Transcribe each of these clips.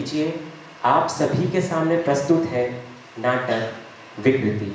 लीजिए, आप सभी के सामने प्रस्तुत है नाटक विकृति।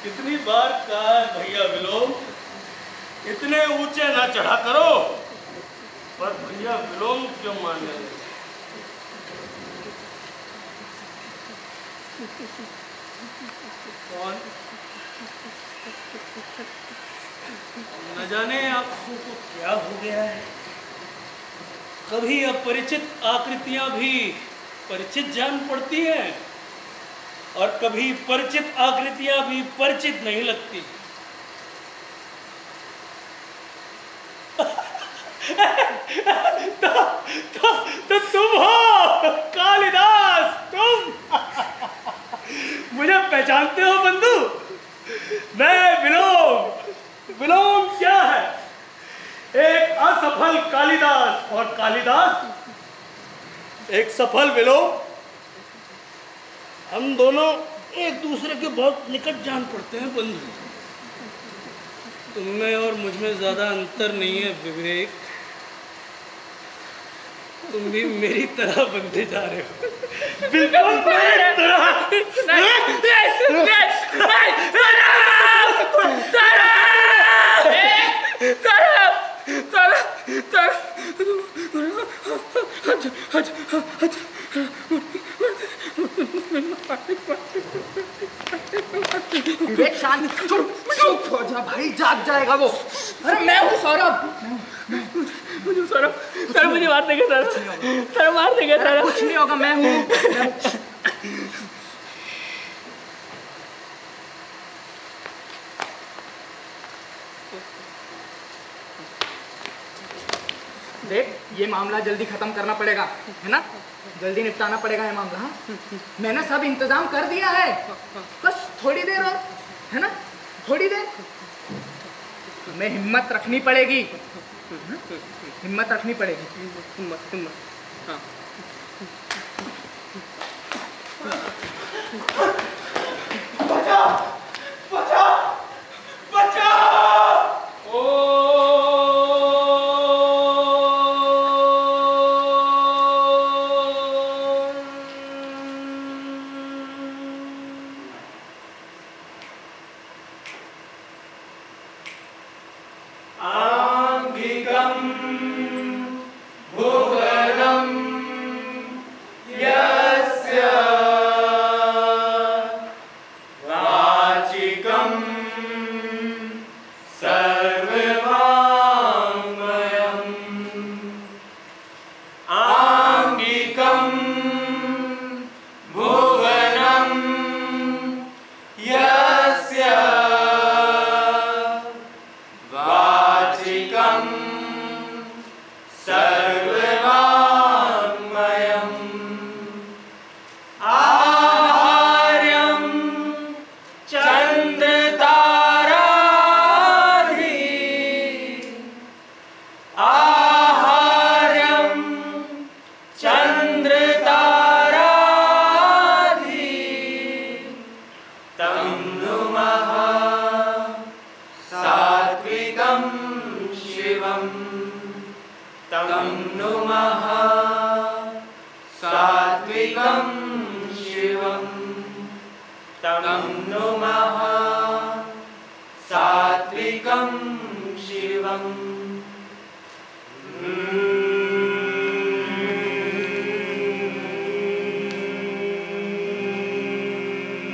कितनी बार कहा है भैया विलोम, इतने ऊंचे ना चढ़ा करो, पर भैया विलोम क्यों माने? कौन? न जाने आपको को क्या हो गया है। कभी अपरिचित आकृतियां भी परिचित जान पड़ती हैं और कभी परिचित आकृतियां भी परिचित नहीं लगती। तो तुम हो कालिदास, तुम मुझे पहचानते हो बंधु? मैं विलोम। विलोम क्या है? एक असफल कालिदास और कालिदास एक सफल विलोम। हम दोनों एक दूसरे के बहुत निकट जान पड़ते हैं बंधु। तुम में और मुझ में ज्यादा अंतर नहीं है विवेक। तुम भी मेरी तरह बनते जा रहे हो, बिल्कुल मेरी तरह। विवेक शांत, चुप हो जा भाई, जाग जाएगा वो। अरे मैं हूँ सौरभ। मुझे सौरभ, सर मुझे मार देंगे सर, सर मार देंगे सर। कुछ नहीं होगा, मैं हूँ। देख, ये मामला जल्दी खत्म करना पड़ेगा, है ना? जल्दी निपटाना पड़ेगा ये मामला। हाँ, मैंने सब इंतजाम कर दिया है, बस थोड़ी देर और, है ना? थोड़ी देर हमें हिम्मत रखनी पड़ेगी, हिम्मत रखनी पड़ेगी। हिम्मत। हाँ। बचाओ, बचाओ, बचाओ!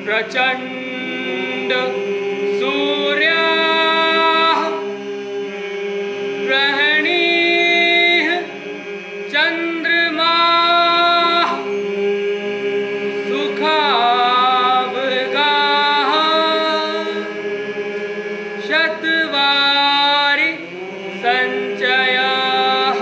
प्रचंड सूर्या ग्रहणीः चंद्रमा सुखावगाः शतवारि संचयाः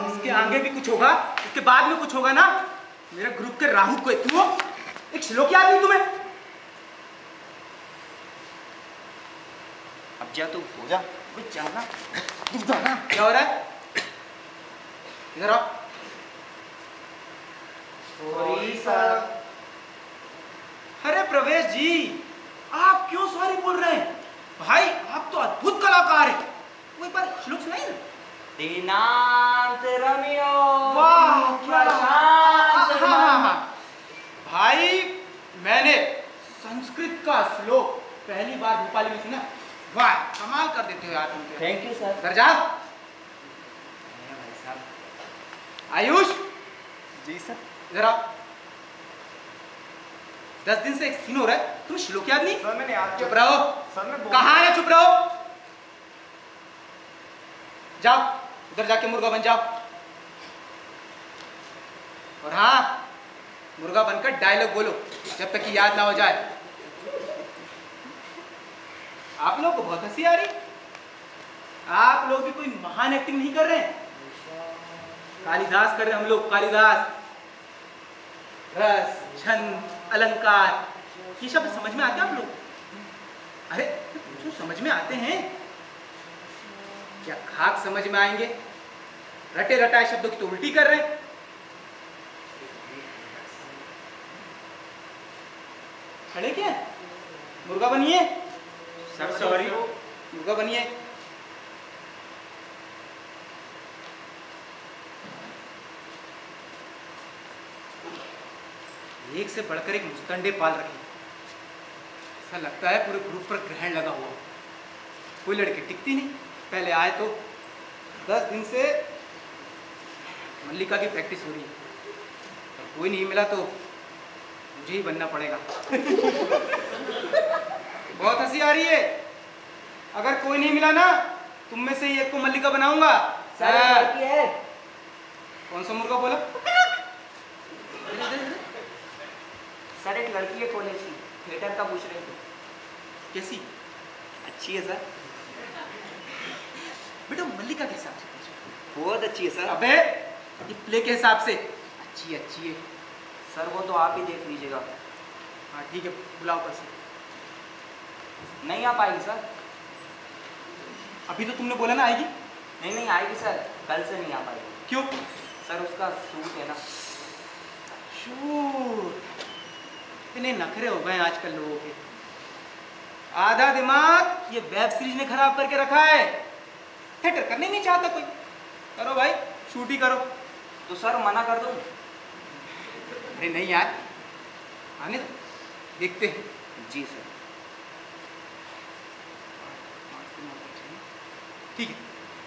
इसके आगे भी कुछ होगा, इसके बाद में कुछ होगा ना। मेरे ग्रुप के राहु को तू एक श्लोक याद नहीं तुम्हें? अब जा तू हो जा, जाना जाना। क्या हो रहा है? इधर आओ। Sorry sir. अरे प्रवेश जी, आप क्यों सॉरी बोल रहे हैं? भाई आप तो अद्भुत कलाकार हैं। वो एक बार श्लोक सुनाइए ना। दिनांतरम्यो वाह क्या हाँ। भाई मैंने संस्कृत का श्लोक पहली बार भोपाली में सुना। वाह कमाल कर देते हो यार तुम। Thank you sir. घर जा। भाई साहब आयुष जी सर। इधर आओ। 10 दिन से एक सीन हो रहा है, तुम श्लोक याद नहीं? सर मैंने याद चुप रहो सर। मैं कहाँ है? चुप रहो। जाओ उधर जाके मुर्गा बन जाओ। और हाँ, मुर्गा बनकर डायलॉग बोलो जब तक कि याद ना हो जाए। आप लोग को बहुत हंसी आ रही। आप लोग भी कोई महान एक्टिंग नहीं कर रहे हैं। कालिदास कर रहे हैं हम लोग। कालिदास रस छंद अलंकार ये शब्द समझ में आते हैं आप लोग? अरे जो समझ में आते हैं क्या खाक समझ में आएंगे? रटे रटाए शब्दों की तो उल्टी कर रहे हैं। खड़े क्या? मुर्गा बनिए। सर सॉरी, मुर्गा बनिए। एक से बढ़कर एक मुस्तंडे पाल रखे। ऐसा लगता है पूरे ग्रुप पर ग्रहण लगा हुआ। कोई लड़की टिकती नहीं। पहले आए तो 10 दिन से मल्लिका की प्रैक्टिस हो रही है। और कोई नहीं मिला तो मुझे ही बनना पड़ेगा। बहुत हंसी आ रही है। अगर कोई नहीं मिला ना, तुम में से ही एक को मल्लिका बनाऊंगा। सर कौन सा मुर्गा बोला? सर एक लड़की है कॉलेज की, थिएटर का पूछ रही थी। कैसी? अच्छी है सर। बेटा मल्लिका के हिसाब से बहुत अच्छी है सर। अबे ये प्ले के हिसाब से अच्छी है। सर वो तो आप ही देख लीजिएगा। हाँ ठीक है, बुलाओ कल से। नहीं आ पाएगी सर। अभी तो तुमने बोला ना आएगी। नहीं आएगी सर, कल से नहीं आ पाएगी। क्यों? सर उसका शूट है ना। शूट? इतने नखरे हो गए आजकल लोगों के। आधा दिमाग ये वेब सीरीज ने खराब करके रखा है। थिएटर करने नहीं चाहता कोई। करो भाई, शूट ही करो। तो सर मना कर दो। अरे नहीं यार, आने दो, देखते हैं। जी सर। ठीक है,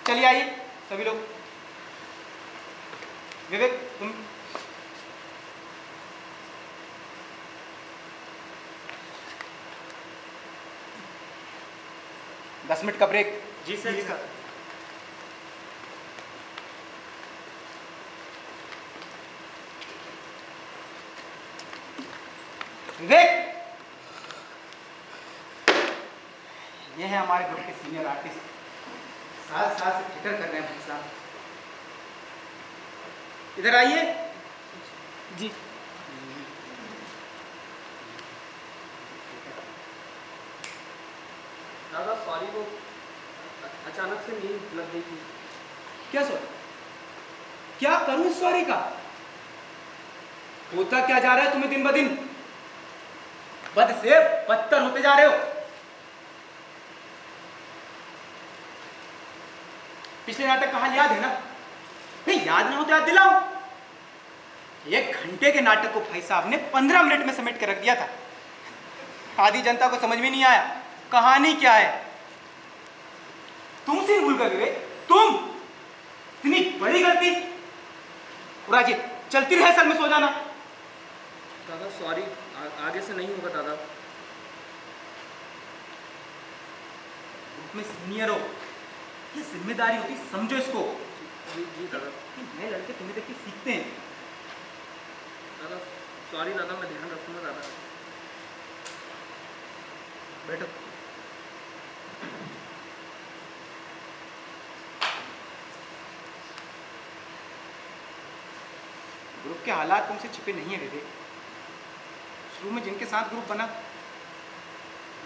चलिए आइए सभी लोग। विवेक तुम। दस मिनट का ब्रेक। जी सर। विवेक, ये है हमारे ग्रुप के सीनियर आर्टिस्ट, साथ साथ से थिएटर कर रहे हैं भाई साहब। इधर आइए। जी। दादा सॉरी, वो अचानक से नींद लग गई थी। क्या सॉरी? क्या करूं सॉरी का? होता क्या जा रहा है तुम्हें दिन ब दिन? बद से बदतर होते जा रहे हो। पिछले नाटक कहानी याद है ना? नहीं याद ना हो तो याद दिलाओ। 1 घंटे के नाटक को भाई साहब ने 15 मिनट में समेट के रख दिया था। आधी जनता को समझ में नहीं आया कहानी क्या है। तुम सीन भूल गए विवेक, तुम। इतनी बड़ी गलती। राजी चलती रिहर्सल में सो जाना। दादा सॉरी, आगे से नहीं होगा दादा। में सीनियर हो, ये जिम्मेदारी होती, समझो इसको। जी दादा। नए लड़के तुम्हें देख के सीखते हैं। दादा सॉरी दादा, मैं ध्यान रखूंगा दादा। बैठो। ग्रुप के हालात तुमसे छिपे नहीं है विवेक। शुरू में जिनके साथ ग्रुप बना,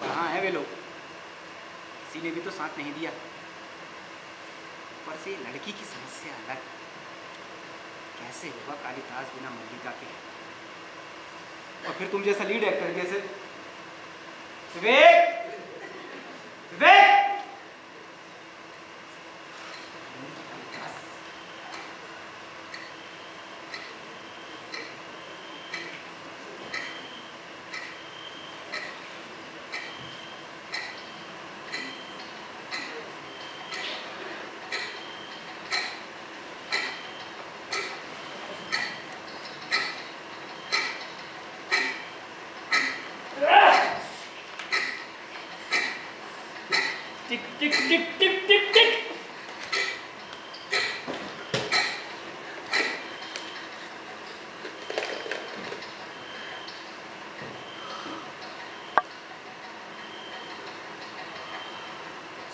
कहाँ है वे लोग? किसी ने भी तो साथ नहीं दिया। ऊपर से लड़की की समस्या अलग। कैसे होगा कालिदास बिना मल्लिका के? और फिर तुम जैसा लीड एक्टर जैसे। विवेक, विवेक! टिक टिक टिक टिक टिक टिक।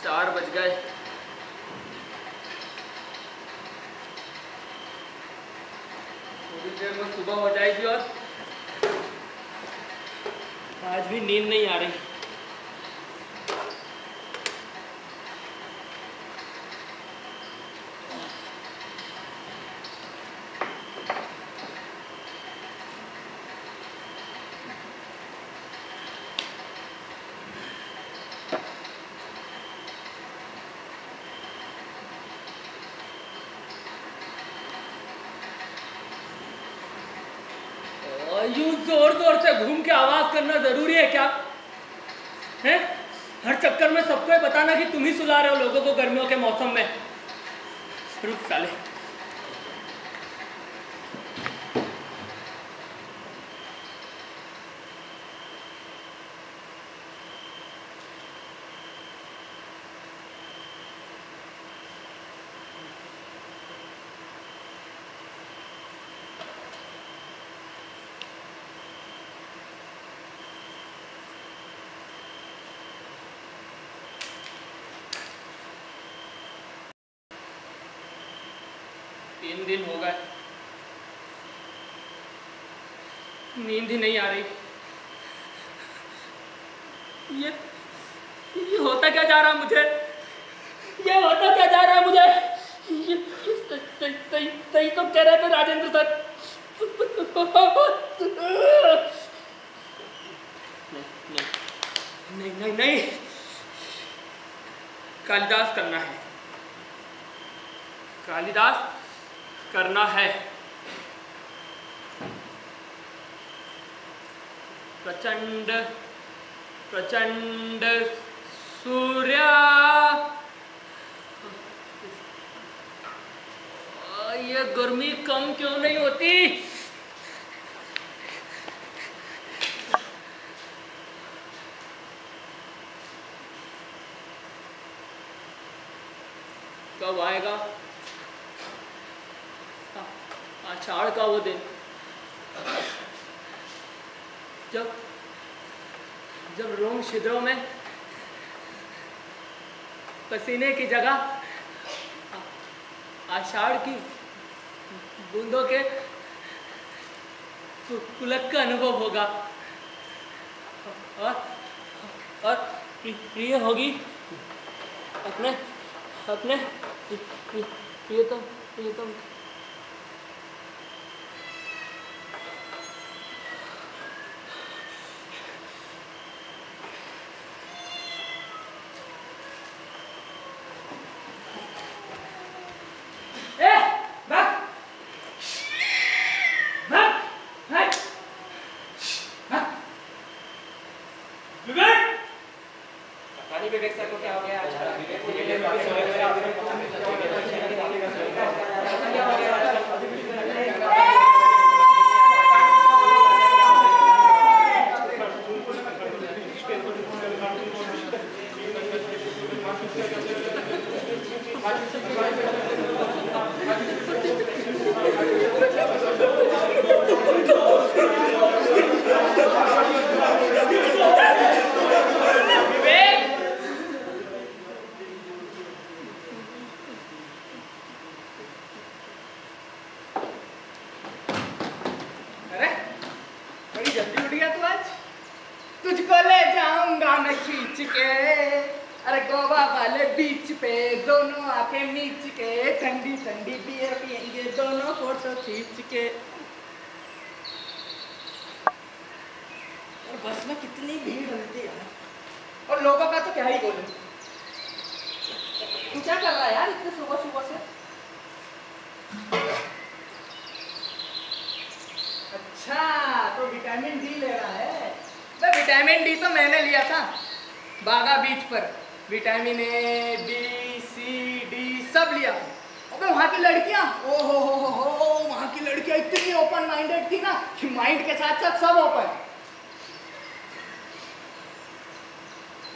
चार बज गए। थोड़ी देर में सुबह हो जाएगी और आज भी नींद नहीं आ रही। यूं जोर जोर से घूम के आवाज करना जरूरी है क्या? हैं? हर चक्कर में सबको ये बताना कि तुम ही सुला रहे हो लोगों को गर्मियों के मौसम में। रुक साले। 3 दिन हो गए, नींद ही नहीं आ रही। ये होता क्या जा रहा है मुझे? ये होता क्या जा रहा है मुझे? ये सही तो कह रहे थे राजेंद्र सर। नहीं, कालिदास करना है, कालिदास करना है। प्रचंड प्रचंड सूर्या, ये गर्मी कम क्यों नहीं होती? कब आएगा आषाढ़ का वो दिन, जब रोम छिद्रों में पसीने की जगह आषाढ़ की बूंदों के पुलक का अनुभव होगा और प्रिय होगी अपने प्रियतम। विवेक सर को क्या हो गया? अरे गोवा वाले बीच पे दोनों आके नीच के, ठंडी ठंडी बियर पियेंगे दोनों फोटो खींच के। और बस में कितनी भीड़ होती है और लोगों का तो क्या ही बोलूं। तू क्या कर रहा है यार इतने सुबह सुबह से? अच्छा तो विटामिन डी ले रहा है। तो विटामिन डी तो मैंने लिया था बागा बीच पर, vitamin A B C D सब लिया। अबे वहाँ की लड़कियाँ, ओ हो वहाँ की लड़कियाँ इतनी ओपन माइंडेड थी ना कि माइंड के साथ साथ सब ओपन।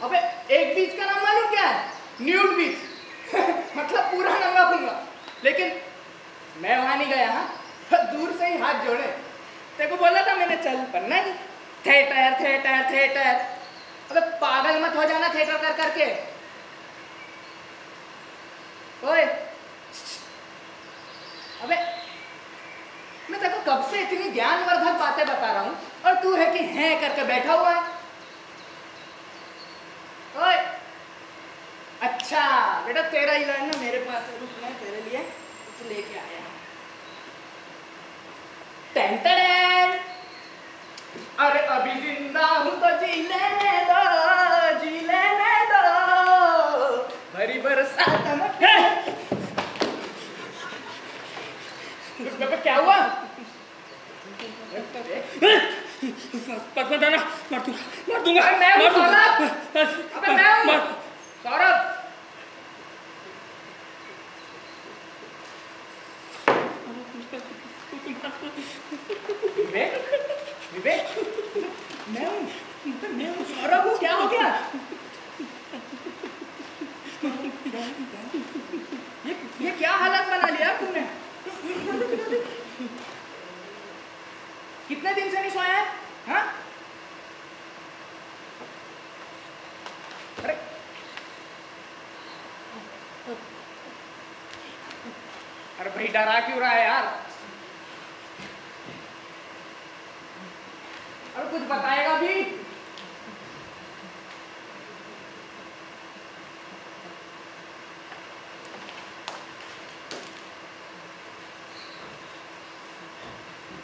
अबे एक बीच का नाम मालूम क्या है? न्यूड बीच मतलब पूरा नंगा फूंगा। लेकिन मैं वहाँ नहीं गया, हाँ दूर से ही हाथ जोड़े। तेरे को बोला था मैंने चल, पर नहीं, थिएटर थिएटर थिएटर। अबे पागल मत हो जाना थिएटर कर करके। ओए अबे मैं तेरे को कब से इतनी ज्ञानवर्धक बातें बता रहा हूं और तू है कि हैं करके बैठा हुआ है। ओए अच्छा बेटा तेरा ही लड़ना मेरे पास है, रुक मैं तेरे लिए कुछ लेके आया। टेंटन अरे अभी जिंदा हूं तो जी लेने दो भरी बरसात में। क्या हुआ? पता ना मार दूंगा। मैं हूं सौरभ। अबे मैं हूं सौरभ। विवेक मैं हूं सौरभ हूं। क्या हो गया? ये क्या हालत बना लिया तुमने? कितने दिन से नहीं सोया है? हाँ? अरे अरे भाई डरा क्यों रहा है यार? अरे कुछ बताएगा भी?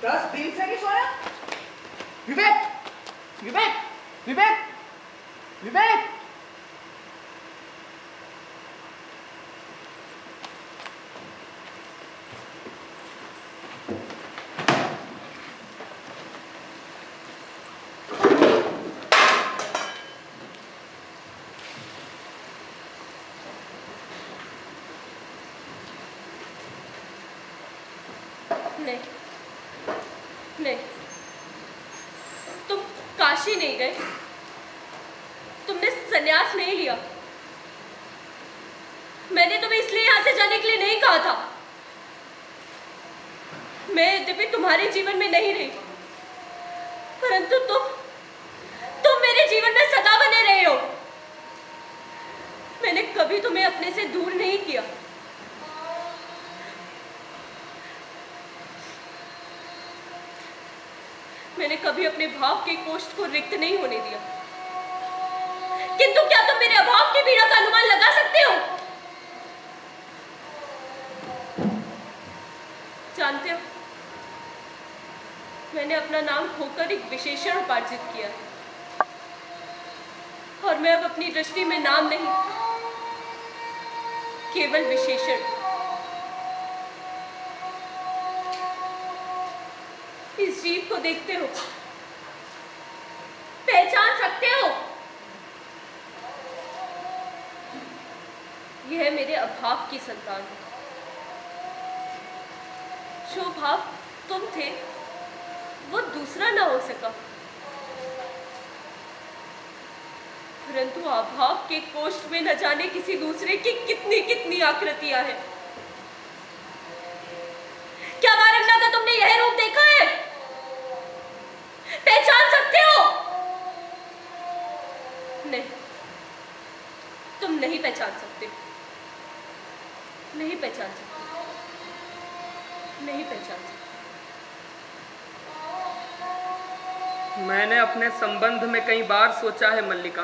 दस दिन से नहीं सोया? विवेक, विवेक, विवेक, विवेक। नहीं, नहीं, तुम काशी नहीं गए, तुमने संन्यास नहीं लिया। मैंने तुम्हें इसलिए यहां से जाने के लिए नहीं कहा था। मैं यद्यपि तुम्हारे जीवन में नहीं रही, परंतु तुम मेरे जीवन में सदा बने रहे हो। मैंने कभी तुम्हें अपने से दूर नहीं किया। मैंने कभी अपने भाव के कोष्ठ को रिक्त नहीं होने दिया। किंतु क्या तुम मेरे अभाव की पीड़ा का अनुमान लगा सकते हो? जानते हो, मैंने अपना नाम खोकर एक विशेषण उपार्जित किया और मैं अब अपनी दृष्टि में नाम नहीं, केवल विशेषण। इस जीव को देखते हो, पहचान सकते हो? यह मेरे अभाव की संतान है। जो भाव तुम थे वो दूसरा ना हो सका, परंतु अभाव के कोष्ठ में न जाने किसी दूसरे की कितनी कितनी आकृतियां हैं। क्या वारंगना का तुमने यह रूप देखा है? पहचान सकते हो? नहीं, तुम नहीं पहचान सकते, नहीं पहचान सकते, नहीं पहचान सकते। मैंने अपने संबंध में कई बार सोचा है मल्लिका,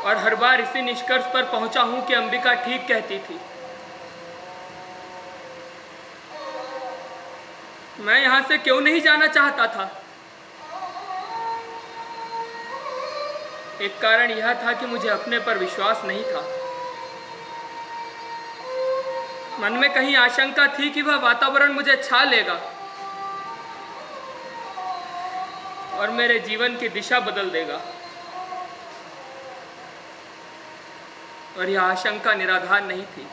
और हर बार इसी निष्कर्ष पर पहुंचा हूं कि अंबिका ठीक कहती थी। मैं यहां से क्यों नहीं जाना चाहता था? एक कारण यह था कि मुझे अपने पर विश्वास नहीं था। मन में कहीं आशंका थी कि वह वातावरण मुझे छा लेगा और मेरे जीवन की दिशा बदल देगा, और यह आशंका निराधार नहीं थी।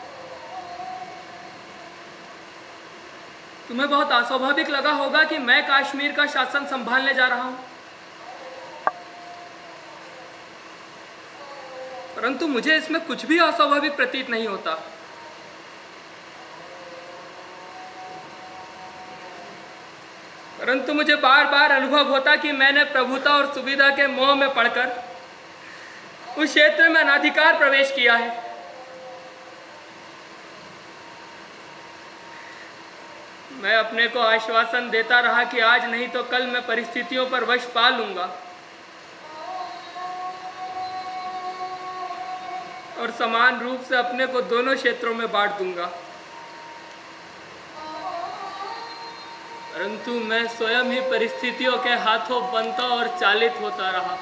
तुम्हें बहुत अस्वाभाविक लगा होगा कि मैं कश्मीर का शासन संभालने जा रहा हूं, परंतु मुझे इसमें कुछ भी अस्वाभाविक प्रतीत नहीं होता। परंतु मुझे बार बार अनुभव होता कि मैंने प्रभुता और सुविधा के मोह में पड़कर उस क्षेत्र में अनाधिकार प्रवेश किया है। मैं अपने को आश्वासन देता रहा कि आज नहीं तो कल मैं परिस्थितियों पर वश पा लूंगा और समान रूप से अपने को दोनों क्षेत्रों में बांट दूंगा, परंतु मैं स्वयं ही परिस्थितियों के हाथों बनता और चालित होता रहा।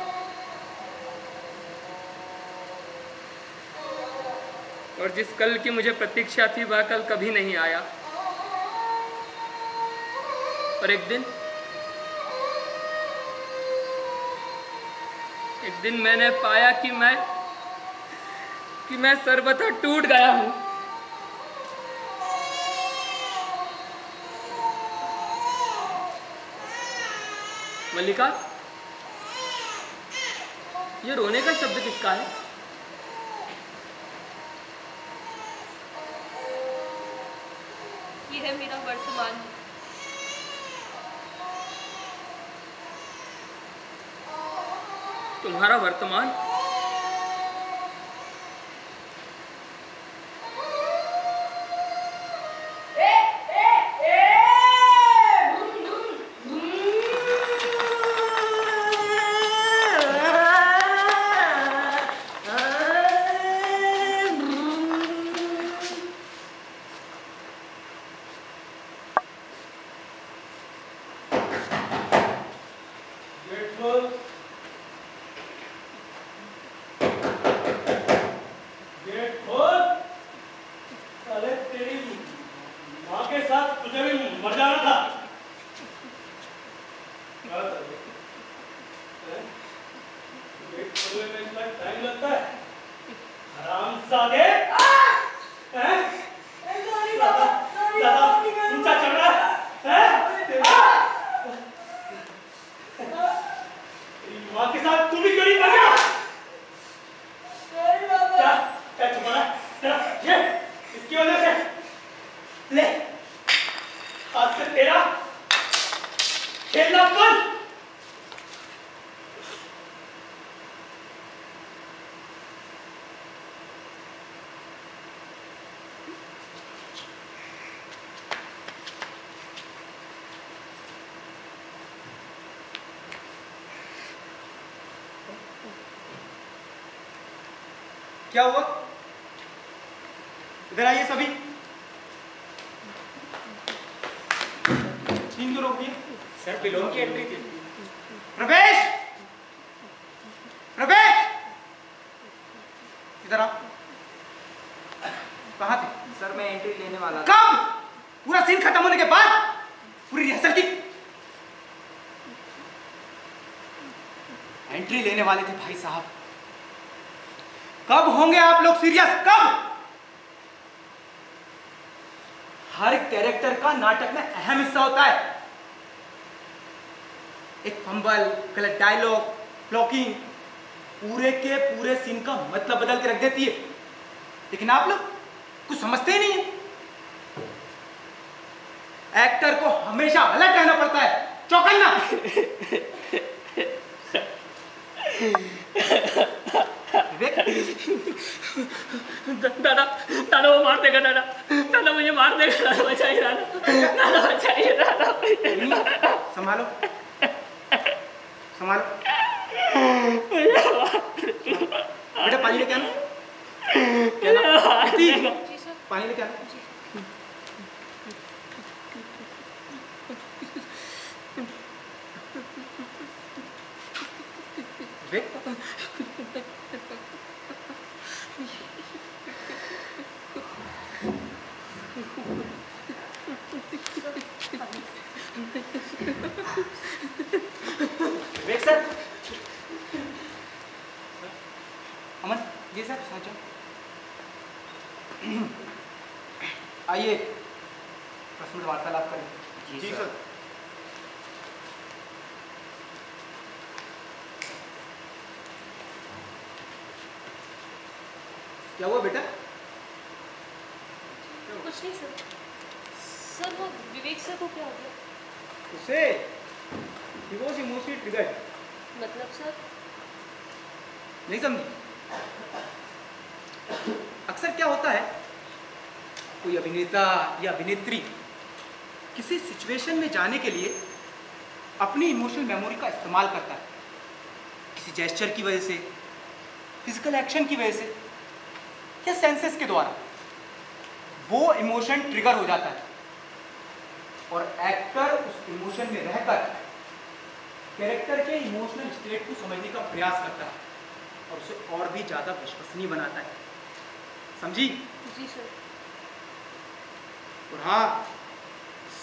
और जिस कल की मुझे प्रतीक्षा थी वह कल कभी नहीं आया। और एक दिन मैंने पाया कि मैं सर्वथा टूट गया हूं। मल्लिका, ये रोने का शब्द किसका है? ये है मेरा वर्तमान। तुम्हारा वर्तमान क्या हुआ? इधर आइए सभी। सीन क्यों रोक दिए? सर बिलोंग की एंट्री थी। प्रवेश, प्रवेश, इधर आओ। कहाँ थे? सर मैं एंट्री लेने वाला था। कब? पूरा सीन खत्म होने के बाद? पूरी रिहर्सल की एंट्री लेने वाले थे भाई साहब। कब होंगे आप लोग सीरियस? कब? हर कैरेक्टर का नाटक में अहम हिस्सा होता है। एक फंबल, गलत डायलॉग, ब्लॉकिंग पूरे के पूरे सीन का मतलब बदल के रख देती है। लेकिन आप लोग कुछ समझते ही नहीं है। एक्टर को हमेशा अलर्ट रहना पड़ता है, चौकन्ना। दादा दादा वो मार देगा दादा दादा मुझे मार देगा दादा बचाइए दादा बचाइए दादा संभालो संभालो। बेटा पानी लेके आना। पानी लेके आना। सर अमन जी सर सोचो। आइए 10 मिनट वार्तालाप करें। जी सर। क्या हुआ बेटा? कुछ नहीं सर। सर वो विवेक सर को क्या हो गया? उसे he was emotionally triggered। मतलब सर? नहीं समझी? अक्सर क्या होता है, कोई अभिनेता या अभिनेत्री किसी सिचुएशन में जाने के लिए अपनी इमोशनल मेमोरी का इस्तेमाल करता है। किसी जेस्चर की वजह से, फिजिकल एक्शन की वजह से या सेंसेस के द्वारा वो इमोशन ट्रिगर हो जाता है और एक्टर उस इमोशन में रहकर कैरेक्टर के इमोशनल स्टेट को समझने का प्रयास करता है और उसे और भी ज्यादा विश्वसनीय बनाता है। समझी? जी सर। और हाँ,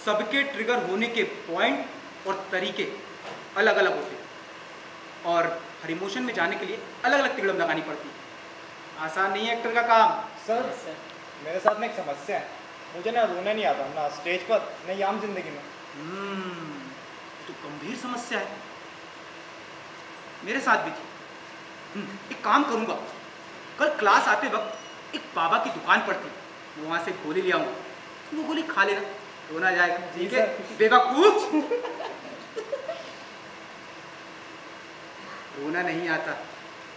सबके ट्रिगर होने के पॉइंट और तरीके अलग अलग होते हैं और हर इमोशन में जाने के लिए अलग अलग तिगड़म लगानी पड़ती है। आसान नहीं है एक्टर का काम। सर मेरे साथ में एक समस्या है। मुझे ना रोना नहीं आता, ना स्टेज पर, नहीं आम जिंदगी में। तो गंभीर समस्या है, मेरे साथ भी थी। एक काम करूंगा, कल क्लास आते वक्त एक बाबा की दुकान पर थी, वहां से गोली ले आऊंगा, वो गोली खा लेना, रोना जाएगा। ठीक है बेवकूफ। रोना नहीं आता।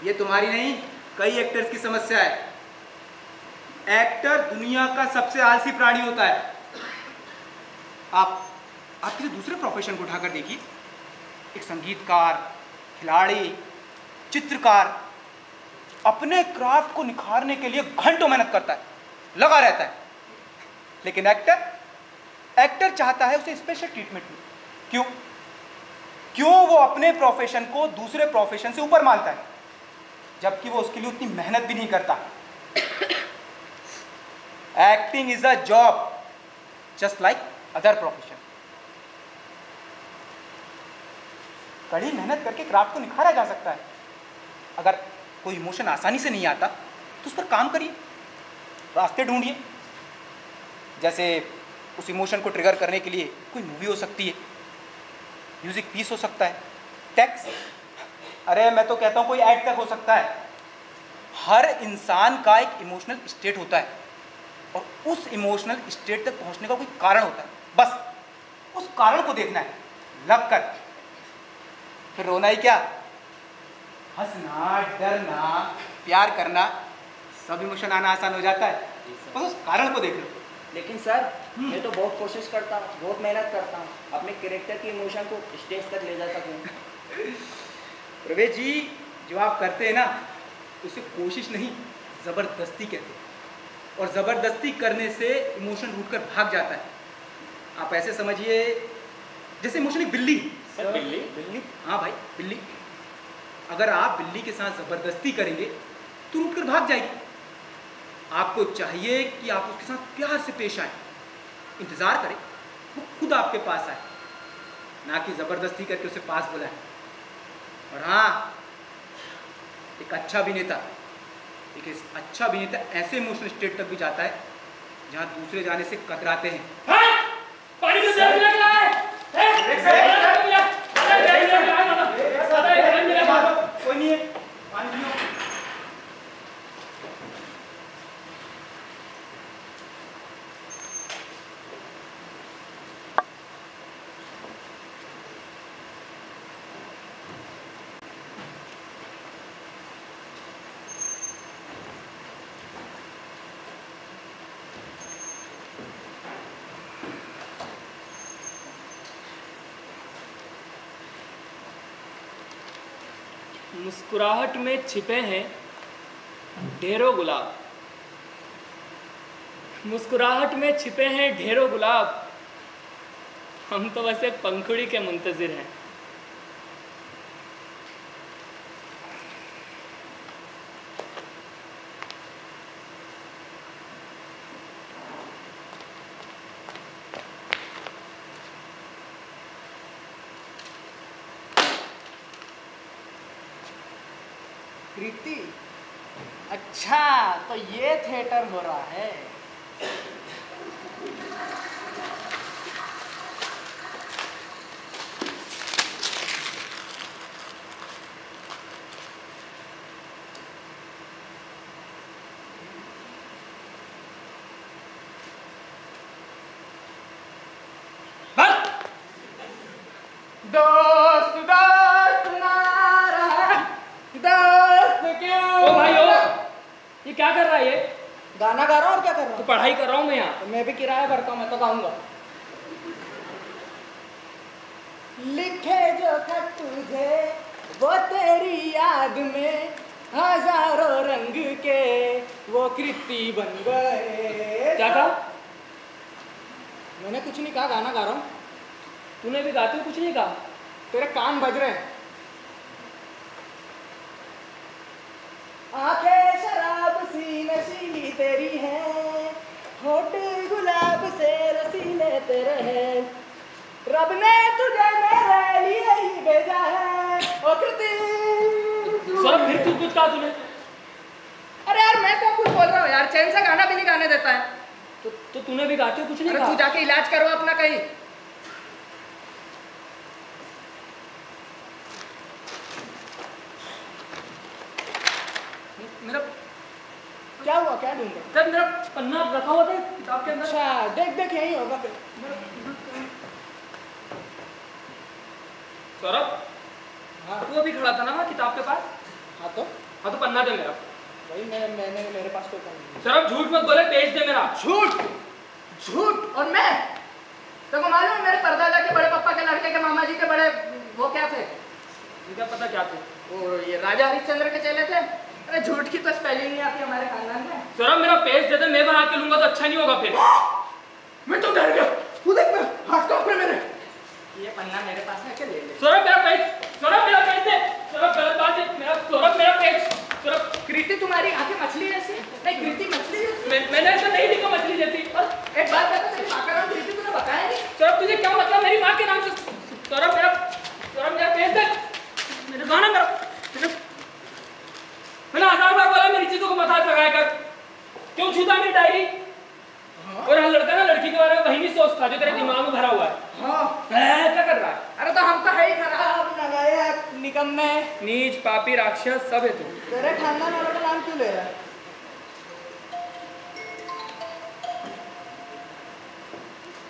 ये तुम्हारी नहीं, कई एक्टर्स की समस्या है। एक्टर दुनिया का सबसे आलसी प्राणी होता है। आप किसी दूसरे प्रोफेशन को उठाकर देखिए। एक संगीतकार, खिलाड़ी, चित्रकार अपने क्राफ्ट को निखारने के लिए घंटों मेहनत करता है, लगा रहता है। लेकिन एक्टर चाहता है उसे स्पेशल ट्रीटमेंट मिले। क्यों वो अपने प्रोफेशन को दूसरे प्रोफेशन से ऊपर मानता है, जबकि वो उसके लिए उतनी मेहनत भी नहीं करता। Acting is a job just like other profession. कड़ी मेहनत करके क्राफ्ट को निखारा जा सकता है। अगर कोई इमोशन आसानी से नहीं आता तो उस पर काम करिए, रास्ते ढूंढिए। जैसे उस इमोशन को ट्रिगर करने के लिए कोई मूवी हो सकती है, म्यूजिक पीस हो सकता है, टेक्स्ट, अरे मैं तो कहता हूँ कोई एड तक हो सकता है। हर इंसान का एक इमोशनल स्टेट होता है और उस इमोशनल स्टेट तक पहुँचने का कोई कारण होता है। बस उस कारण को देखना है, लग कर। फिर रोना ही क्या, हंसना, डरना, प्यार करना, सब इमोशन आना आसान हो जाता है। बस उस कारण को देख लो। लेकिन सर मैं तो बहुत कोशिश करता हूँ, बहुत मेहनत करता हूँ अपने कैरेक्टर की इमोशन को स्टेज तक ले जा सकूँ। प्रवेश जी, जो आप करते हैं ना उसे कोशिश नहीं, ज़बरदस्ती कहते हैं। और ज़बरदस्ती करने से इमोशन रूठकर भाग जाता है। आप ऐसे समझिए जैसे इमोशन एक बिल्ली। सर बिल्ली? बिल्ली, हाँ भाई बिल्ली। अगर आप बिल्ली के साथ ज़बरदस्ती करेंगे तो रूठकर भाग जाएगी। आपको चाहिए कि आप उसके साथ प्यार से पेश आए, इंतज़ार करें वो खुद आपके पास आए, ना कि ज़बरदस्ती करके उसे पास बुलाएं। और हाँ, एक अच्छा अभिनेता ऐसे इमोशनल स्टेट तक भी जाता है जहाँ दूसरे जाने से कतराते हैं। पानी का गिलास मिला है? कोई नहीं है, पानी पियो। मुस्कुराहट में छिपे हैं ढेरों गुलाब, मुस्कुराहट में छिपे हैं ढेरों गुलाब, हम तो बस एक पंखुड़ी के मुंतजिर हैं। कृति, अच्छा तो ये थिएटर हो रहा है। दोस्त दोस्त नारा, दोस्त क्यों? ओ भाई ओ, ये क्या कर रहा है ये? गाना गा रहा हूँ और क्या कर रहा तो हूँ? पढ़ाई कर रहा हूँ मैं यहाँ। तो मैं भी किराया भरता हूँ, मैं तो गाऊंगा। लिखे जो खत तुझे वो तेरी याद में हजारों रंग के वो कृति बन गए। क्या कहा? मैंने कुछ नहीं कहा, गाना गा रहा हूँ। तूने भी गाते हुए कुछ नहीं कहा? तेरे कान बज रहे हैं। आंखें शराब सी नशीली तेरी हैं, होठ गुलाब से रसीले तेरे हैं, रब ने तुझे मेरे लिए ही भेजा है। ओ कृति, सर फिर तू कुछ कहा तूने? अरे यार मैं तो कुछ बोल रहा हूँ यार, चैन से गाना भी नहीं गाने देता है। तो तूने भी गाते हुए कुछ नहीं अरे तू कहा? जाके इलाज करवा अपना कहीं। मेरा क्या हुआ, क्या ढूंढ रहा? सर मेरा पन्ना रखा हुआ था किताब के अंदर। अच्छा देख देख यही होगा फिर। ส सौरभ, ये क्या कर रहा है ये? गाना गा रहा हूँ मैं यहाँ। मैं मैं हाँ। तू अभी खड़ा था ना वहाँ किताब के पास? हाँ तो पन्ना दे मेरा। भाई मैंने मेरे पास तो सौरभ झूठ मत बोले, पेज दे मेरा। झूठ और मैं तो मालूम है मेरे परदादा के बड़े पापा के लड़के के मामा जी के बड़े वो क्या थे? क्या पता क्या थे? वो ये राजा हरिश्चंद्र के चेले थे। अरे झूठ की तो स्पेलिंग नहीं आती हमारे खानदान में। सौरभ मेरा पेज दे दे, मैं बना के लूंगा तो अच्छा नहीं होगा फिर। मैं तो डर गया। तू देख मैं हाथ कांप रहे मेरे। ये पन्ना मेरे पास है क्या? ले ले। सौरभ मेरा पेज दे। सौरभ गलत बात है मेरा। सौरभ मेरा पेज। सौरभ कृति तुम्हारी आंखें मछली जैसी। नहीं कृति मछली जैसी। मैंने ऐसा नहीं लिखा मछली जैसी। एक बात बता, तेरी माँ का नाम कृति तूने बताया नहीं? सौरभ तुझे क्या मतलब मेरी माँ के नाम से? सौरभ मेरा पेज दे। मेरे गाना मैंने 1000 बार बोला मेरी चीजों को मत हाथ लगाया कर। क्यों छूता मेरी डायरी? और हर लड़का ना लड़की के बारे में वही नहीं सोचता जो तेरे दिमाग में भरा हुआ है। हाँ। क्या कर रहा है? अरे तो हम तो है ही खराब, नालायक, निकम्मे, नीच, पापी, राक्षस सब है तू। तेरे खानदान वालों का नाम क्यों ले रहा है?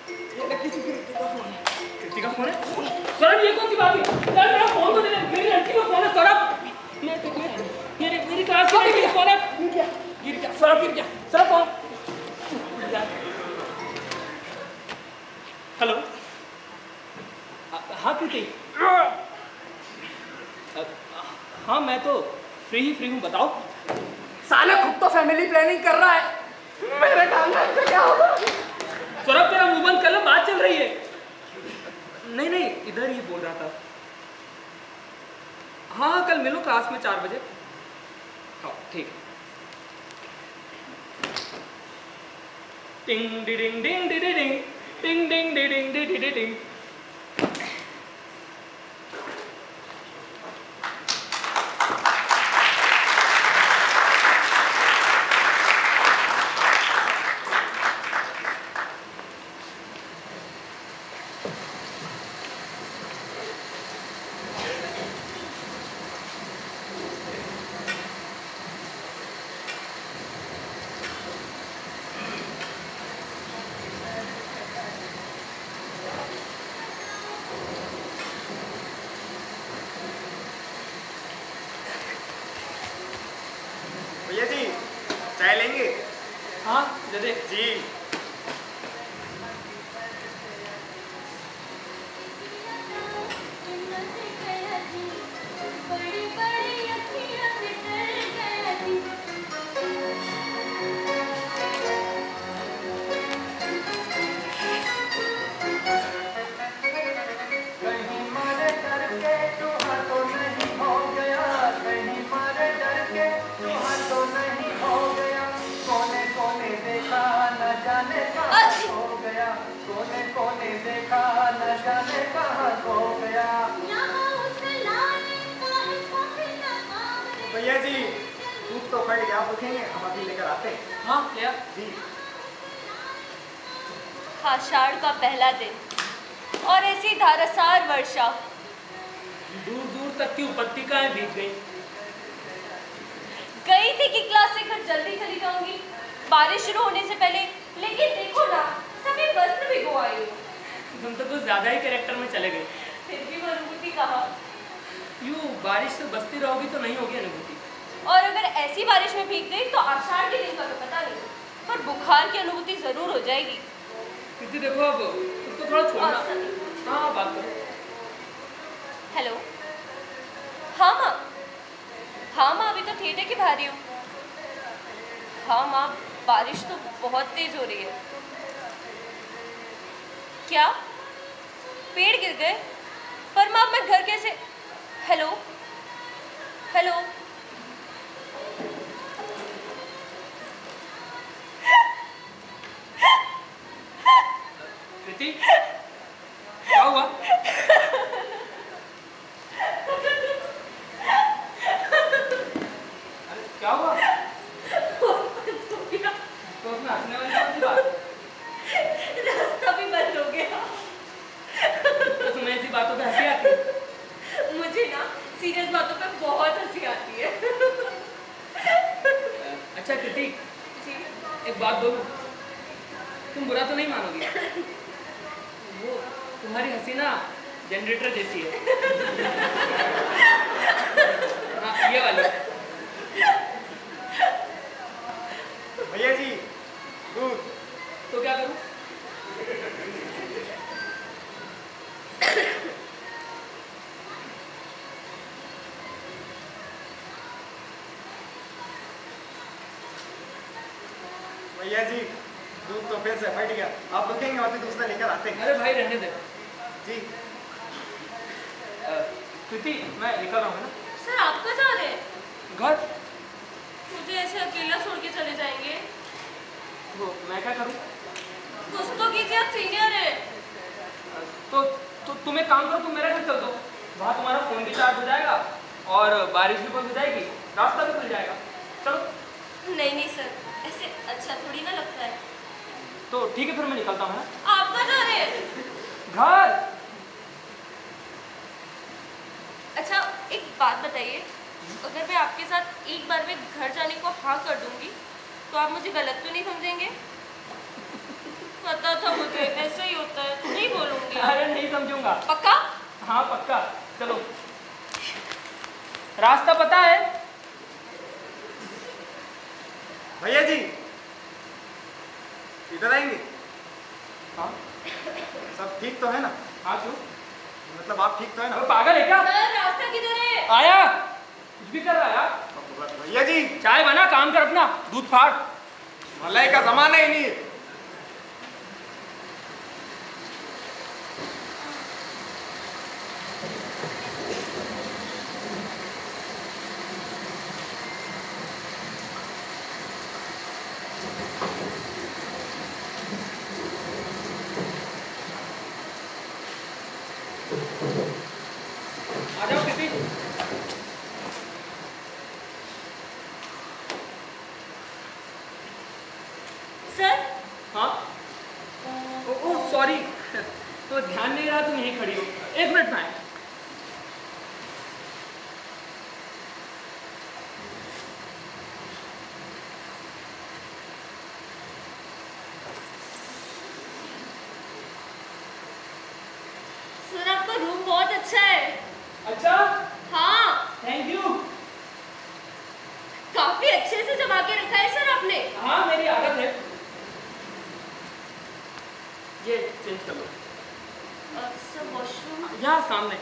ये किसी कृति का फोन है। कृति का फोन है? सौरभ ये कौन सी बात है? यार मेरा फोन तो दे दे, मेरी लड़की का फोन है सौरभ। मेरी क्लास की लड़की का फोन है। गिर गया सौरभ, गिर गया सौरभ फोन। हेलो। हाँ कृति। हाँ मैं तो फ्री हूँ, बताओ। साले खुद तो फैमिली प्लानिंग कर रहा है। मेरे खानदान से क्या होगा? सौरभ तेरा मुंह बंद कर लो, बात चल रही है। नहीं इधर ही बोल रहा था। हाँ कल मिलो क्लास में 4 बजे। हाँ ठीक है। टिंग डिडिंग डिंग डिडिंग टिंग डिंग डिडिंग डिडिंग। भैया जी चाय लेंगे? हाँ दे दे जी। भैया जी दूध तो फट गया, आप रुकेंगे? हम अभी लेकर आते हैं। हाँ ले आ। जी। आषाढ़ का पहला दिन और ऐसी धारासार वर्षा। दूर दूर तक की उपत्यकाएं भीग गई थी कि क्लास से घर जल्दी चली जाऊंगी बारिश शुरू होने से पहले, लेकिन देखो ना सभी वस्त्र भिगो आई हो। तुम तो कुछ ज्यादा ही कैरेक्टर में चले गए। फिर भी वो अनुभूति कहाँ? यूँ बारिश से बसती रहोगी तो नहीं होगी अनुभूति। और अगर ऐसी बारिश में भीग गई तो आषाढ़ के दिन का तो पता नहीं, पर बुखार की अनुभूति जरूर हो जाएगी। क्योंकि देखो अब खुद को थोड़ा छोड़ना। हाँ बात करो। हेलो। हाँ माँ अभी तो थिएटर के बाहर ही हूँ। हाँ माँ बारिश तो बहुत तेज हो रही है। क्या पेड़ गिर गए? पर माँ मैं घर कैसे? हेलो। कृति क्या हुआ? अरे क्या हुआ? तो उसमें हंसने वाली कौन सी बात? रास्ता भी बंद हो गया। तो तुम्हें ऐसी बातों पे हंसी आती है? मुझे ना सीरियस बातों पे बहुत हंसी आती है। अच्छा कृति जी। एक बात बोलूं, तुम बुरा तो नहीं मानोगी? वो तुम्हारी हंसी ना जनरेटर जैसी है। भैया जी दूध तो फिर से फट गया, आप रुकेंगे और फिर दूसरा लेकर आते हैं। अरे भाई रहने दे जी कृति, मैं निकल रहा हूँ ना। सर आप कहाँ जा रहे हैं? घर। मुझे ऐसे अकेला छोड़ के चले जाएंगे? वो मैं क्या करूँ? कुछ तो कीजिए, आप सीनियर है। तो तुम एक काम करो, तुम मेरे घर चल दो, वहाँ तुम्हारा फोन भी चार्ज हो जाएगा और बारिश भी बंद हो जाएगी, रास्ता भी खुल जाएगा। चलो। नहीं सर, ऐसे अच्छा थोड़ी ना लगता है। तो ठीक है फिर मैं निकलता हूँ। आप कहाँ जा रहे हैं? घर। अच्छा एक बात बताइए, अगर मैं आपके साथ एक बार में घर जाने को हाँ कर दूंगी तो आप मुझे गलत तो नहीं समझेंगे? पता था मुझे ऐसा ही होता है, नहीं बोलूंगी। अरे नहीं समझूंगा। पक्का? हाँ पक्का। चलो, रास्ता पता है? भैया जी इधर आएंगे? हाँ। सब ठीक तो है ना? हाँ क्यों? मतलब आप ठीक तो है ना? पागल है क्या? सर रास्ता किधर है? आया कुछ भी कर रहा है यार। भैया जी चाय बना, काम कर अपना, दूध फाड़। मलाई का जमाना ही नहीं है। आ जाओ किसी। सर हाँ। ओह सॉरी, तो ध्यान नहीं रहा, तुम यहीं खड़ी हो। एक मिनट में आए। सर आपका रूम बहुत अच्छा है। अच्छा, हाँ थैंक यू। काफी अच्छे से जमा के रखा है सर आपने। हाँ मेरी आदत है। ये चेंज कर लो। सर वॉशरूम यहाँ सामने।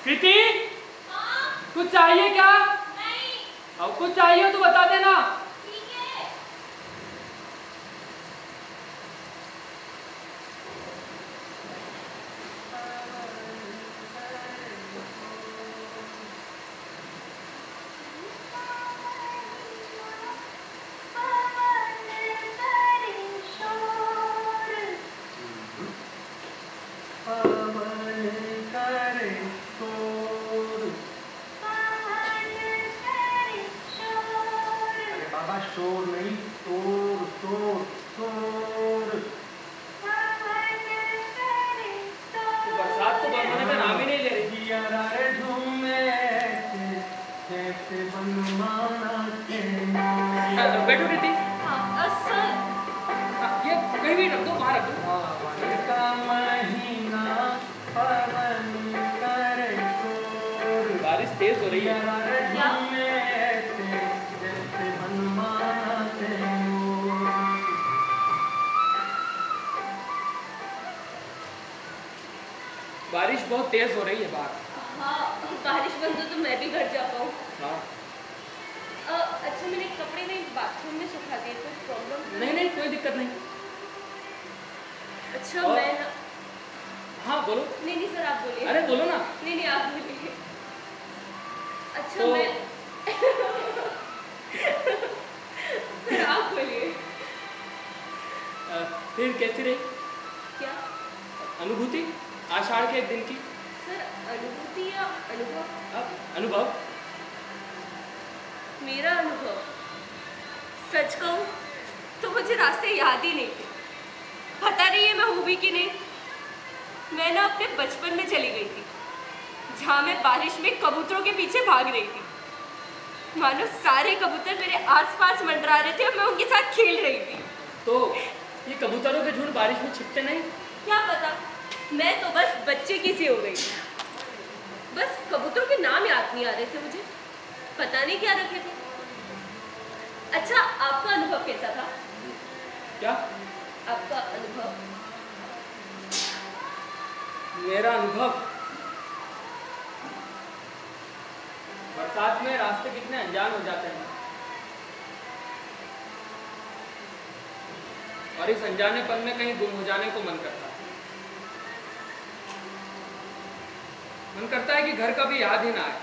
कृति, कुछ चाहिए क्या? नहीं। अब कुछ चाहिए हो तो बता देना। ठीक है। अरे बाबा शोर नहीं, शोर शोर शोर। बरसात तो बंद होने का नाम ही नहीं ले रही। बैठो कृति। हाँ सर ये कहीं भी रख दो, बाहर रख दो। बारिश तेज हो रही है। क्या? बारिश बहुत तेज हो रही है बाहर। हाँ बारिश बंद हो तो मैं भी घर जा पाऊँ। हाँ। अच्छा मैंने कपड़े नहीं बाथरूम में सुखा दिए, कोई प्रॉब्लम? नहीं नहीं कोई दिक्कत नहीं। अच्छा और? मैं ना हाँ बोलो। नहीं नहीं सर आप बोलिए। अरे बोलो ना। नहीं नहीं आप बोलिए। अच्छा तो- मैं सर आप बोलिए। फिर कैसी रही क्या? अनुभूति आषाढ़ के एक दिन की? सर अनुभूति या अनुभव? अनुभव। मेरा अनुभव सच कहूँ तो मुझे रास्ते याद ही नहीं थे। पता नहीं है मैं हूँ भी कि नहीं। मैं ना अपने बचपन में चली गई थी, जहाँ मैं बारिश में कबूतरों के पीछे भाग रही थी। मानो सारे कबूतर मेरे आसपास मंडरा रहे थे और मैं उनके साथ खेल रही थी। तो ये कबूतरों के झुंड बारिश में छिपते नहीं? क्या पता, मैं तो बस बच्चे की सी हो गई। बस कबूतरों के नाम याद नहीं आ रहे थे मुझे, पता नहीं क्या रखे थे। अच्छा आपका अनुभव कैसा था? क्या? आपका अनुभव? मेरा अनुभव साथ में रास्ते कितने अनजान हो जाते हैं, और इस अनजानेपन में कहीं गुम हो जाने को मन करता है। मन करता है कि घर का भी याद ही ना आए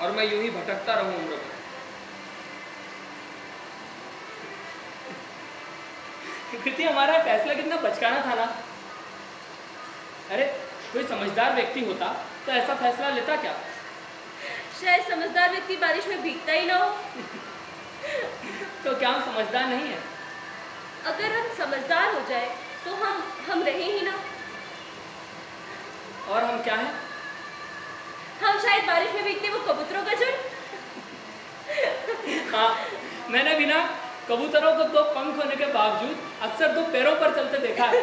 और मैं यूं ही भटकता रहूं उम्र भर। कृति, हमारा फैसला कितना बचकाना था ना। अरे कोई समझदार व्यक्ति होता तो ऐसा फैसला लेता क्या? शायद समझदार व्यक्ति बारिश में भीगता ही ना हो। तो क्या हम समझदार नहीं है? अगर हम समझदार हो जाए तो हम रहे ही ना। और हम क्या हैं? हम शायद बारिश में भीगते वो कबूतरों का झुंड। हाँ, मैंने भी ना कबूतरों को 2 पंख होने के बावजूद अक्सर 2 पैरों पर चलते देखा है।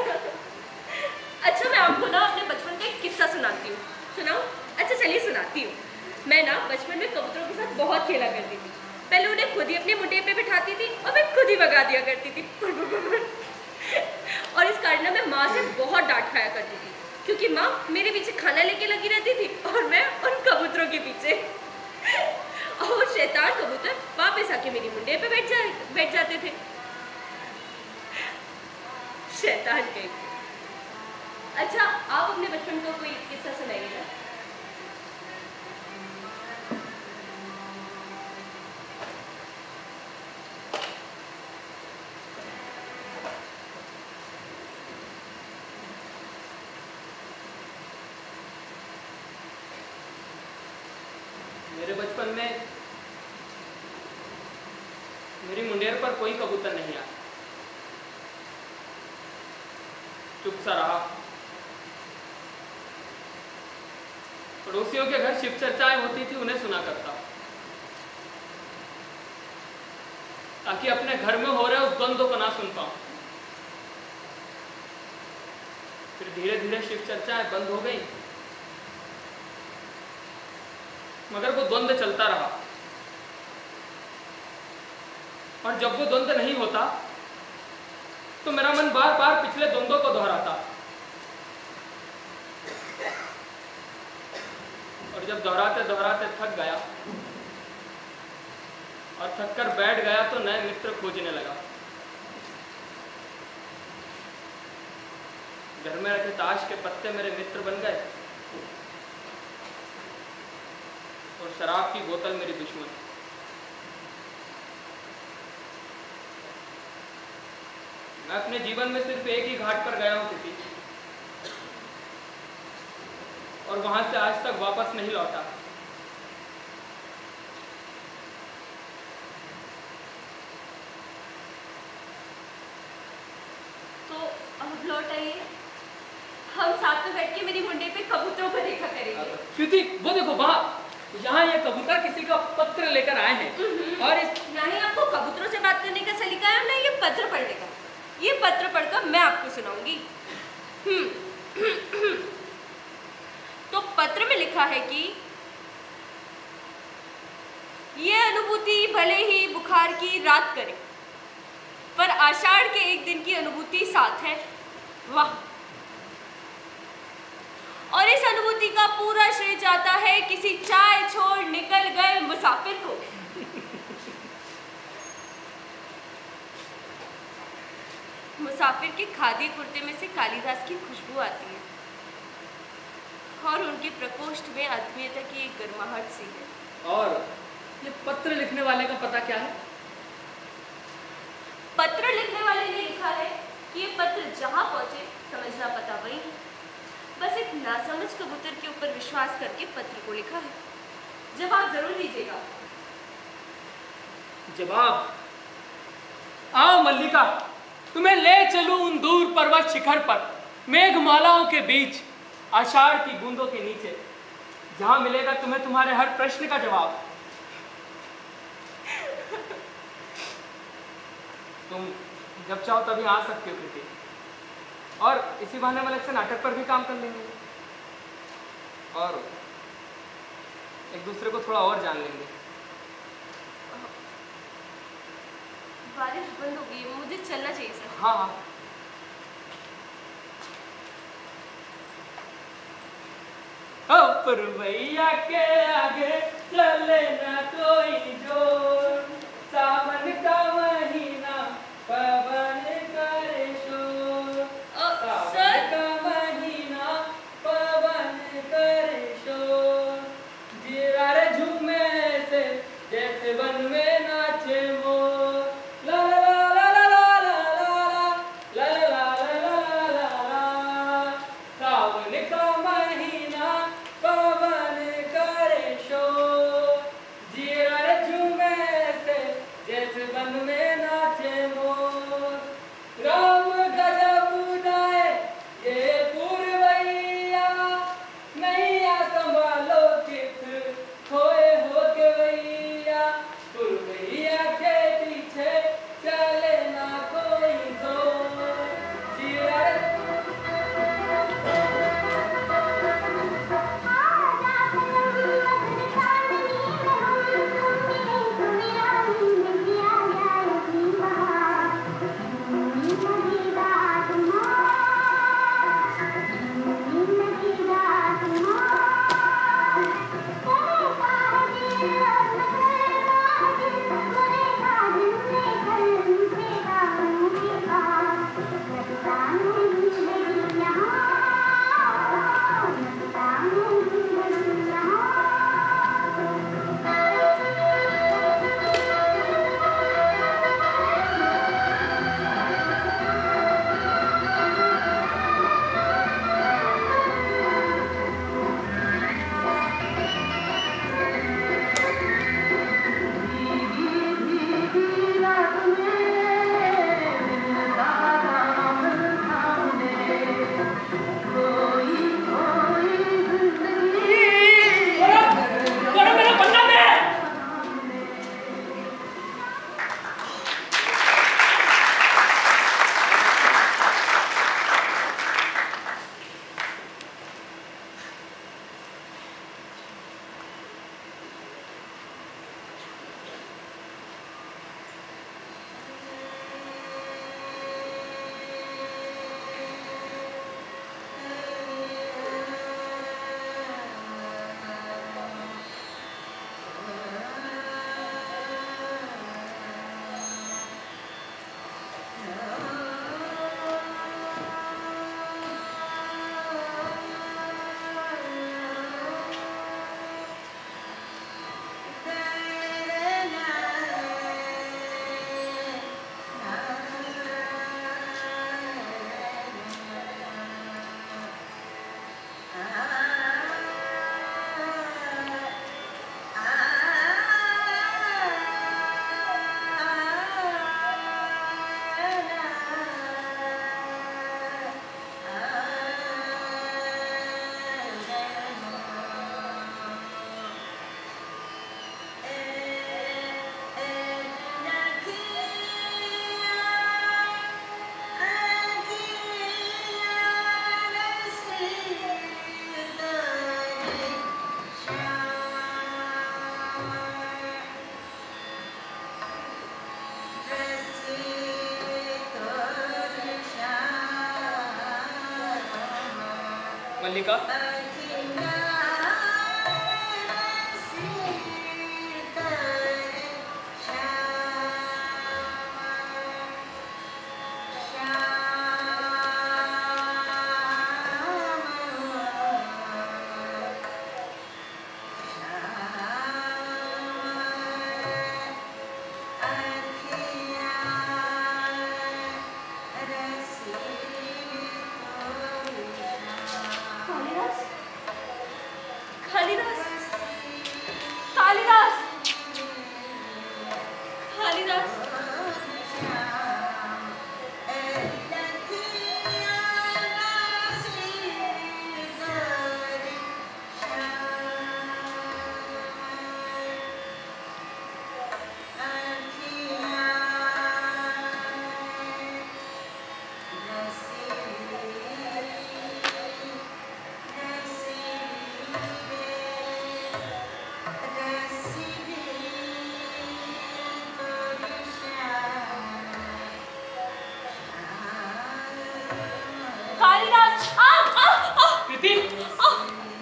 अच्छा, मैं आपको ना अपने बचपन का एक किस्सा सुनाती हूँ। सुनाऊँ? अच्छा चलिए सुनाती हूँ। मैं ना बचपन में कबूतरों के साथ बहुत खेला करती थी। पहले उन्हें खुद ही अपने मुंडे पे बिठाती थी और मैं खुद ही भगा दिया करती थी। और इस कारण मैं माँ से बहुत डांट खाया करती थी, क्योंकि माँ मेरे पीछे खाना लेके लगी रहती थी और मैं उन कबूतरों के पीछे। और वो शैतान कबूतर वापस आके मेरी मुंडे पे बैठ जाते थे। शैतान कहीं। अच्छा, आप अपने बचपन को कोई किस्सा सुनाइए ना। मेरे बचपन में मेरी मुंडेर पर कोई कबूतर नहीं आया। चुप सा रहा। पड़ोसियों के घर शिव चर्चाएं होती थी, उन्हें सुना करता, ताकि अपने घर में हो रहे उस द्वंद्व को ना सुन पाऊं। फिर धीरे धीरे शिव चर्चाएं बंद हो गई, मगर वो द्वंद्व चलता रहा। और जब वो द्वंद्व नहीं होता तो मेरा मन बार बार पिछले द्वंद्वों को दोहराता, और जब दोहराते दोहराते थक गया और थक कर बैठ गया तो नए मित्र खोजने लगा। घर में रखे ताश के पत्ते मेरे मित्र बन गए और शराब की बोतल मेरी दुश्मन। मैं अपने जीवन में सिर्फ एक ही घाट पर गया हूं किसी, और वहां से आज तक वापस नहीं लौटा। तो अब लौट आइए, हम साथ में बैठ के मेरी मुंडे पे कबूतरों को देखा करेंगे। श्रुति, वो देखो वहां, यहाँ ये कबूतर किसी का पत्र लेकर आए हैं। और इस यानी आपको कबूतरों से बात करने का सलीका है, ना ये पत्र पढ़ने का। ये पत्र पढ़कर मैं आपको सुनाऊंगी। तो पत्र में लिखा है कि ये अनुभूति भले ही बुखार की रात करे, पर आषाढ़ के एक दिन की अनुभूति साथ है। वाह! और इस अनुभूति का पूरा श्रेय जाता है किसी चाय छोड़ निकल गए मुसाफिर को। मुसाफिर के खादी कुर्ते में से कालिदास की खुशबू आती है और उनके प्रकोष्ठ में आत्मीयता की एक गर्माहट सी है। और ये पत्र लिखने वाले का पता क्या है? पत्र लिखने वाले ने लिखा है कि ये पत्र जहां पहुंचे समझना पता वही है। बस एक नासमझ कबूतर के ऊपर विश्वास करके पत्र को लिखा है। जवाब जरूर दीजिएगा। जवाब? आओ मल्लिका, तुम्हें ले चलूं उन दूर पर्वत शिखर पर, मेघमालाओं के बीच, आषाढ़ की बूंदों के नीचे, जहां मिलेगा तुम्हें तुम्हारे हर प्रश्न का जवाब। तुम जब चाहो तभी आ सकते हो कृति, और इसी बहाने मलक से नाटक पर भी काम कर लेंगे और एक दूसरे को थोड़ा और जान लेंगे। बारिश बंद हो गई है, मुझे चलना चाहिए सर। हाँ हाँ। ओ, पुरवैया के आगे चले ना कोई जोर, सावन का महीना पवन करे शोर, सावन का महीना पवन करे शोर, जीरा रे झूमे से जैसे वन में नाचे मोर, ला ला ला ला ला ला ला ला ला ला ला ला, सावन का महीना पवन करे शोर, जीरा रे झूमे से जैसे वन में नाचे मोर, राम गजब उदाए ये पुरवैया, नैया संभालो कित खोए हो के वैया, पुरवैया के पीछे चले ना कोई जोर, जीरा रे मल्लिका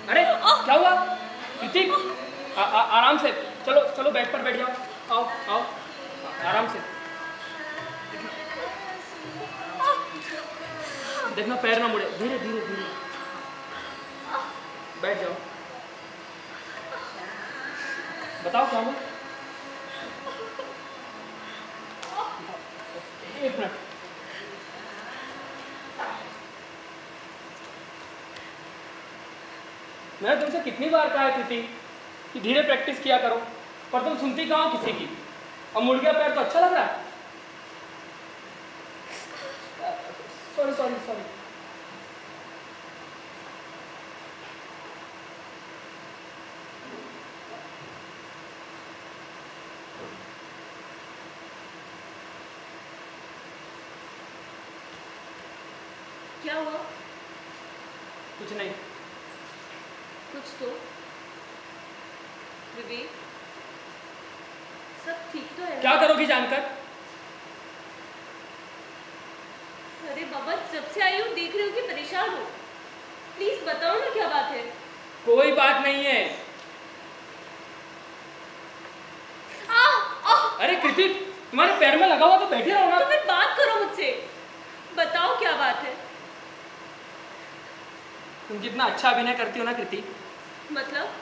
अरे क्या हुआ कृति? आराम से, चलो चलो बेड पर बैठ जाओ। आओ आओ आराम से। देखना पैर ना मुड़े, धीरे धीरे धीरे बैठ जाओ। बताओ क्या हुआ? एक मिनट। मैंने तुमसे कितनी बार कहा है कृति कि धीरे प्रैक्टिस किया करो, पर तुम सुनती कहाँ हो किसी की? और मुड़ गया पैर तो अच्छा लग रहा है। Sorry sorry sorry. क्या हुआ? कुछ नहीं। कुछ तो। विवेक, सब ठीक तो है? क्या करोगी जानकर? अरे बाबा, जब से आई हूँ देख रही हूँ कि परेशान हो। प्लीज बताओ ना क्या बात है। कोई बात नहीं है। अरे कृति, तुम्हारे पैर में लगा हुआ तो बैठे रहो ना। तो फिर बात करो मुझसे, बताओ क्या बात है। तुम कितना अच्छा अभिनय करती हो ना कृति।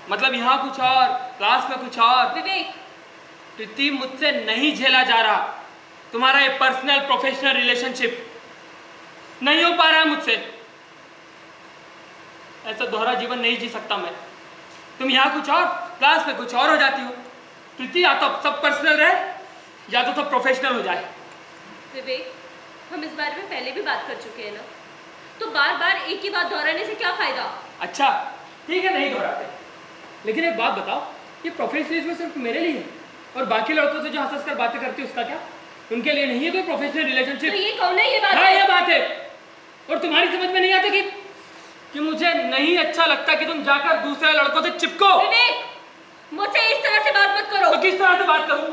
मतलब यहाँ कुछ और, क्लास में कुछ और। विवेक, कृति, मुझसे नहीं झेला जा रहा तुम्हारा ये पर्सनल प्रोफेशनल रिलेशनशिप। नहीं हो पा रहा है मुझसे। ऐसा दोहरा जीवन नहीं जी सकता मैं। तुम यहाँ कुछ और, क्लास में कुछ और हो जाती हो। कृति, या तो सब पर्सनल रहे या तो सब प्रोफेशनल हो जाए। विवेक, हम इस बारे में पहले भी बात कर चुके हैं ना, तो बार बार एक ही बात दोहराने से क्या फायदा। अच्छा ठीक है, नहीं दोहराते। लेकिन एक बात बताओ, ये प्रोफेशनलिज्म सिर्फ मेरे लिए है और बाकी लड़कों से जो हंस कर बातें करती है उसका क्या? उनके लिए नहीं है कोई प्रोफेशनल रिलेशनशिप? तो ये कौन है? ये बात हाँ, है। ये बात है। और तुम्हारी समझ में नहीं आता कि मुझे नहीं अच्छा लगता कि तुम जाकर दूसरे लड़कों से चिपको। विवेक, मुझसे इस तरह से बात मत करो। तो किस तरह से बात करूं?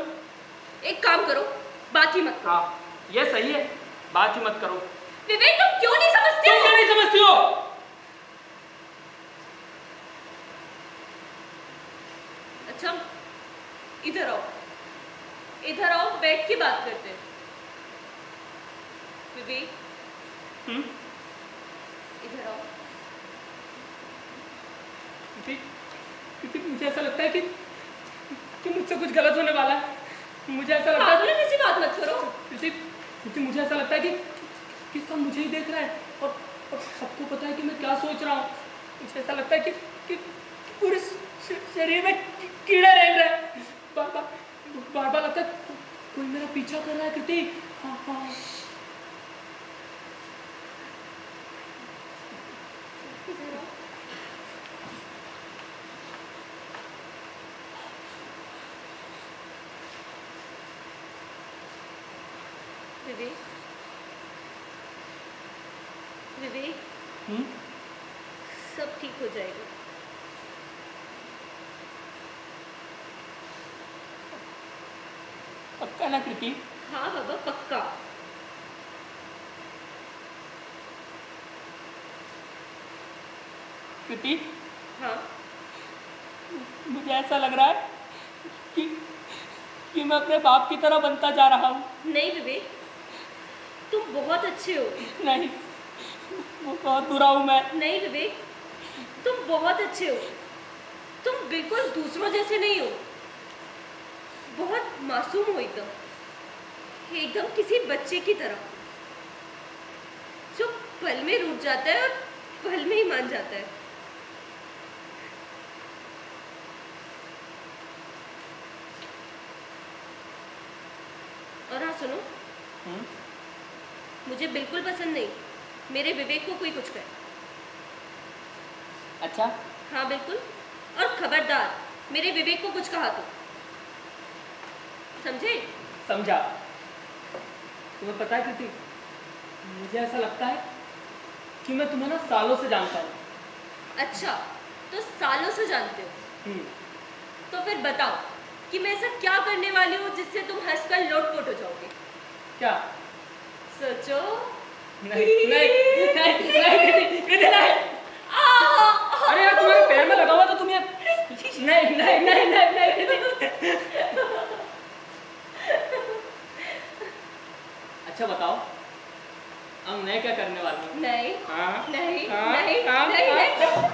एक काम करो, बात ही मत करो। हाँ, ये सही है, बात ही मत करो। विवेक, तुम क्यों नहीं समझते तुम हो? क्यों नहीं समझती हो? अच्छा, इधर आओ, इधर आओ, बैठ के बात करते हैं। विवेक, इधर आओ। क्योंकि मुझे ऐसा लगता है कि मुझसे कुछ गलत होने वाला है। मुझे ऐसा लगता है पागलों जैसी बात मत करो। क्योंकि मुझे ऐसा लगता है कि सब मुझे ही देख रहा है और सबको पता है कि मैं क्या सोच रहा हूँ। मुझे ऐसा लगता है कि पूरे शरीर में कीड़े रेंग रहे हैं। बार बार लगता है कोई मेरा पीछा कर रहा है कृति। हाँ हाँ। विवेक, विवेक, सब ठीक हो जाएगा। पक्का ना कृति? हाँ बाबा, पक्का। कृति, हाँ, मुझे ऐसा लग रहा है कि मैं अपने बाप की तरह बनता जा रहा हूँ। नहीं विवेक, तुम बहुत अच्छे हो। नहीं, वो बहुत बुरा हूँ मैं। नहीं विवेक, तुम बहुत अच्छे हो। तुम बिल्कुल दूसरों जैसे नहीं हो। बहुत मासूम हो, एकदम एकदम किसी बच्चे की तरह, जो पल में रूठ जाता है और पल में ही मान जाता है। और हाँ सुनो, मुझे बिल्कुल पसंद नहीं मेरे विवेक को कोई कुछ कहे। अच्छा? हाँ बिल्कुल, और खबरदार मेरे विवेक को कुछ कहा तो, समझे? समझा। तुम्हें पता है कृति, मुझे ऐसा लगता है कि मैं तुम्हें ना सालों से जानता हूँ। अच्छा, तो सालों से जानते हो? तो फिर बताओ कि मैं ऐसा क्या करने वाली हूँ जिससे तुम हंसकर लोटपोट हो जाओगे? क्या? सोचो। नहीं नहीं नहीं नहीं, नहीं, नहीं, नहीं, नहीं, नहीं, नहीं, नहीं, नहीं, अरे यार तुम्हारे पैर में लगा हुआ तो तुम्हें नहीं नहीं नहीं नहीं नहीं अच्छा बताओ अब मैं क्या करने वाला हूँ? नहीं हाँ नहीं हाँ, नहीं हाँ, नहीं हाँ, नहीं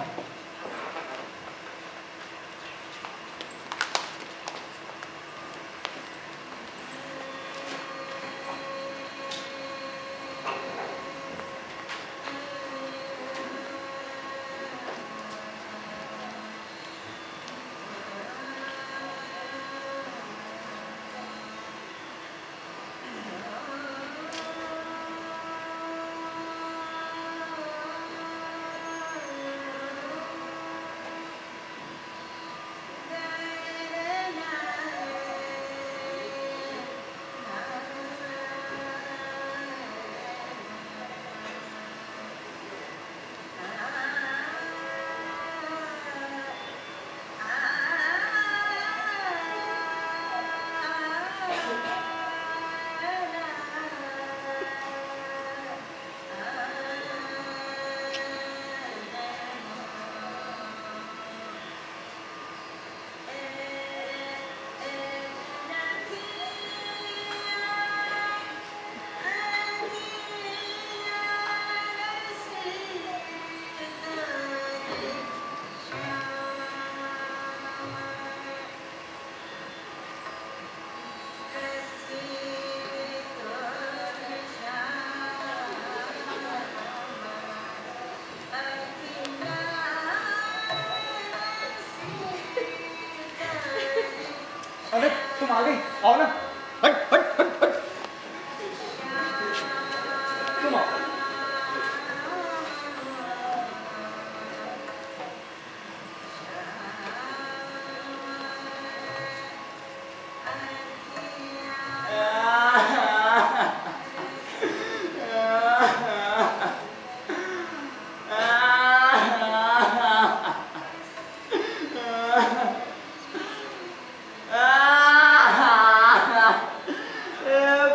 अरे तुम आ गई, आओ ना। हट हट हट हट। तुम आओ।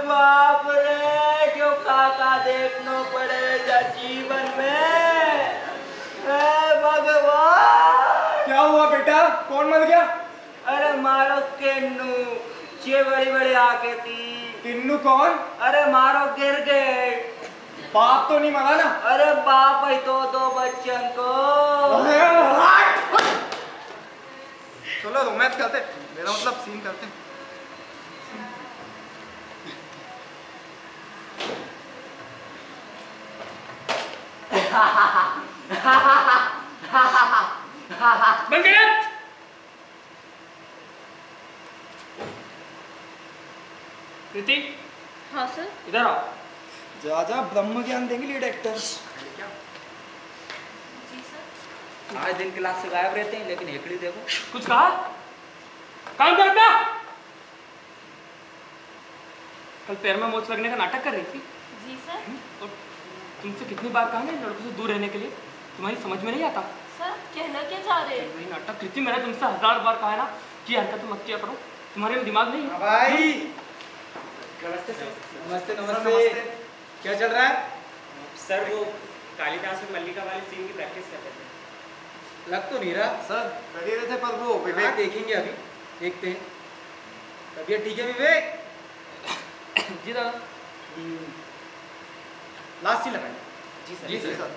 बाप रे, जो काका देखना पड़ेगा जीवन में। भगवान, क्या हुआ बेटा, कौन मर गया? अरे मारो केन्नू, ये बड़ी बड़ी आके थी। किन्नू कौन? अरे मारो गिर गए। बाप तो नहीं मरा ना? अरे बाप ही तो दो बच्चन को। चलो रोमांस करते, मेरा मतलब सीन करते। बन गया। कृति हाँ सर। इधर आओ। जा जा ब्रह्म ज्ञान देंगे लीड एक्टर। जी सर। आज दिन क्लास से गायब रहते हैं, लेकिन हेकड़ी देखो। कुछ कहा? काम करना। कल पैर में मोच लगने का नाटक कर रही थी। जी सर। और तुमसे कितनी बार कहा ना लड़कों से दूर रहने के लिए, तुम्हारी समझ में नहीं आता। सर कहना क्या चाह रहे हैं? वही नाटक कृति, मैंने तुमसे 1000 बार कहा है ना कि हरकत मत किया करो, तुम्हारे में दिमाग नहीं है। भाई नमस्ते सर। नमस्ते नमस्ते। क्या चल रहा है? सर वो कालिदास और मल्लिका वाले सीन की प्रैक्टिस कर रहे थे। लग तो नहीं रहा सर लगे रहे थे, पर वो विवेक देखेंगे अभी, देखते हैं। तबीयत ठीक है विवेक? जी दादा। लास्ट ही लगाए। जी सर। जी सर।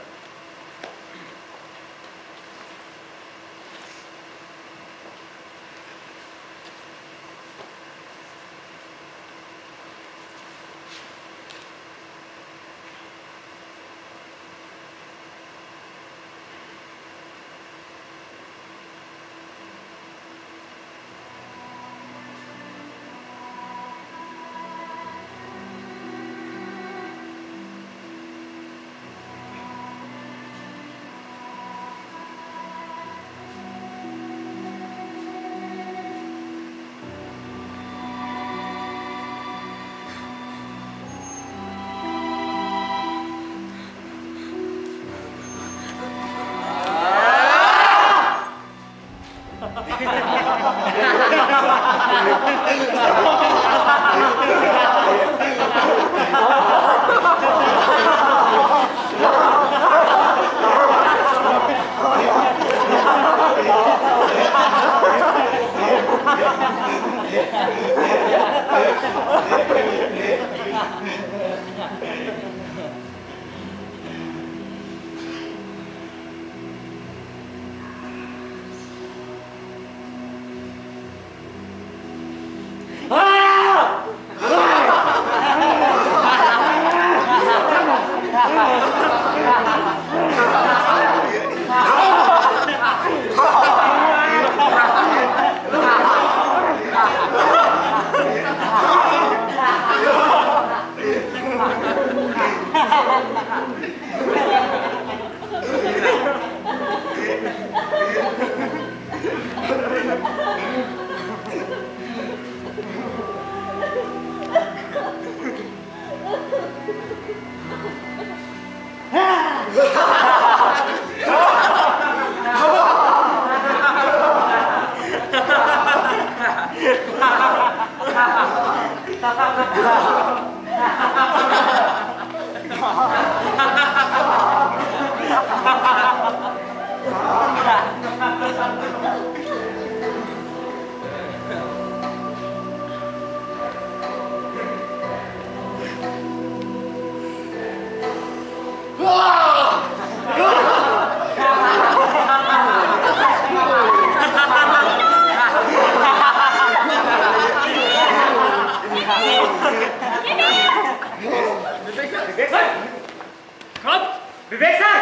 विवेक सर,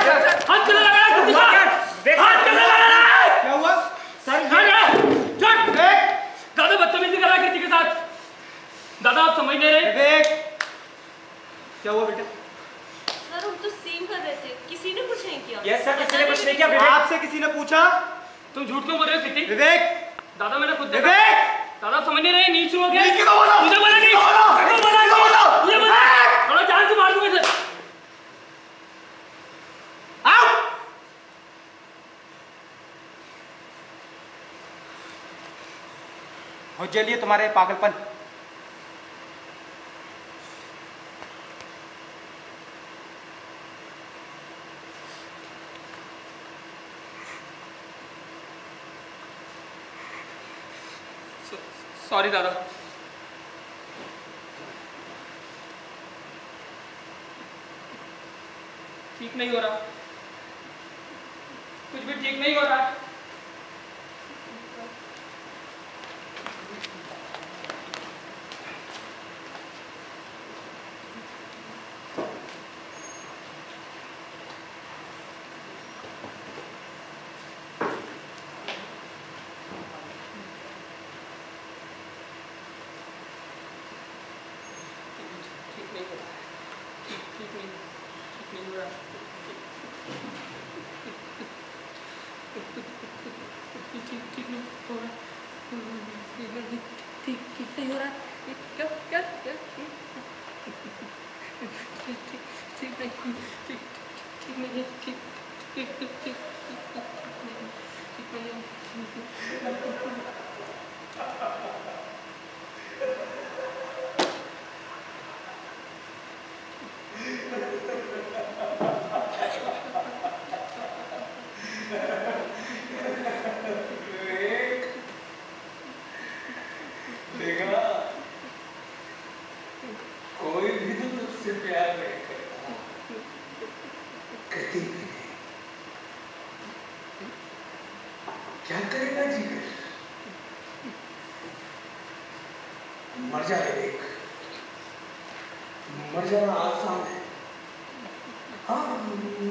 हाथ चला लगा हाथ चला लगा। क्या हुआ सर? दादा बदतमीजी कर रहा है कृति के साथ। दादा आप समझ नहीं रहे। विवेक क्या हुआ बेटा? सर हम तो सीम कर रहे थे, किसी ने कुछ नहीं किया। यस सर, किसी ने कुछ नहीं किया। विवेक आपसे किसी ने पूछा? तुम झूठ क्यों बोल रहे हो कृति? विवेक दादा मैंने खुद देखा। विवेक दादा समझ नहीं रहे, नीच हो गया। नीच किसको बोला? तुझे बोला नहीं, तुझे बोला नहीं, तुझे बोला। थोड़ा जान से मार दूंगा इसे। आओ। हो चलिए तुम्हारे पागलपन। सॉरी दादा। ठीक नहीं हो रहा, कुछ भी ठीक नहीं हो रहा। क्या करेगा जीकर? मर जा विवेक, मर जाना आसान है। हाँ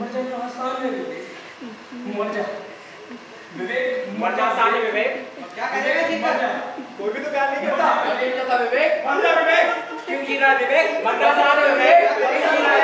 मर जाना आसान है विवेक, मर जा विवेक, मर जा आसान है विवेक। क्या करेगा जीकर? कोई भी तो प्यार नहीं करता। विवेक मर जा विवेक। क्यों जी रहा है विवेक? मरना आसान है विवेक। क्यों जी रहा है?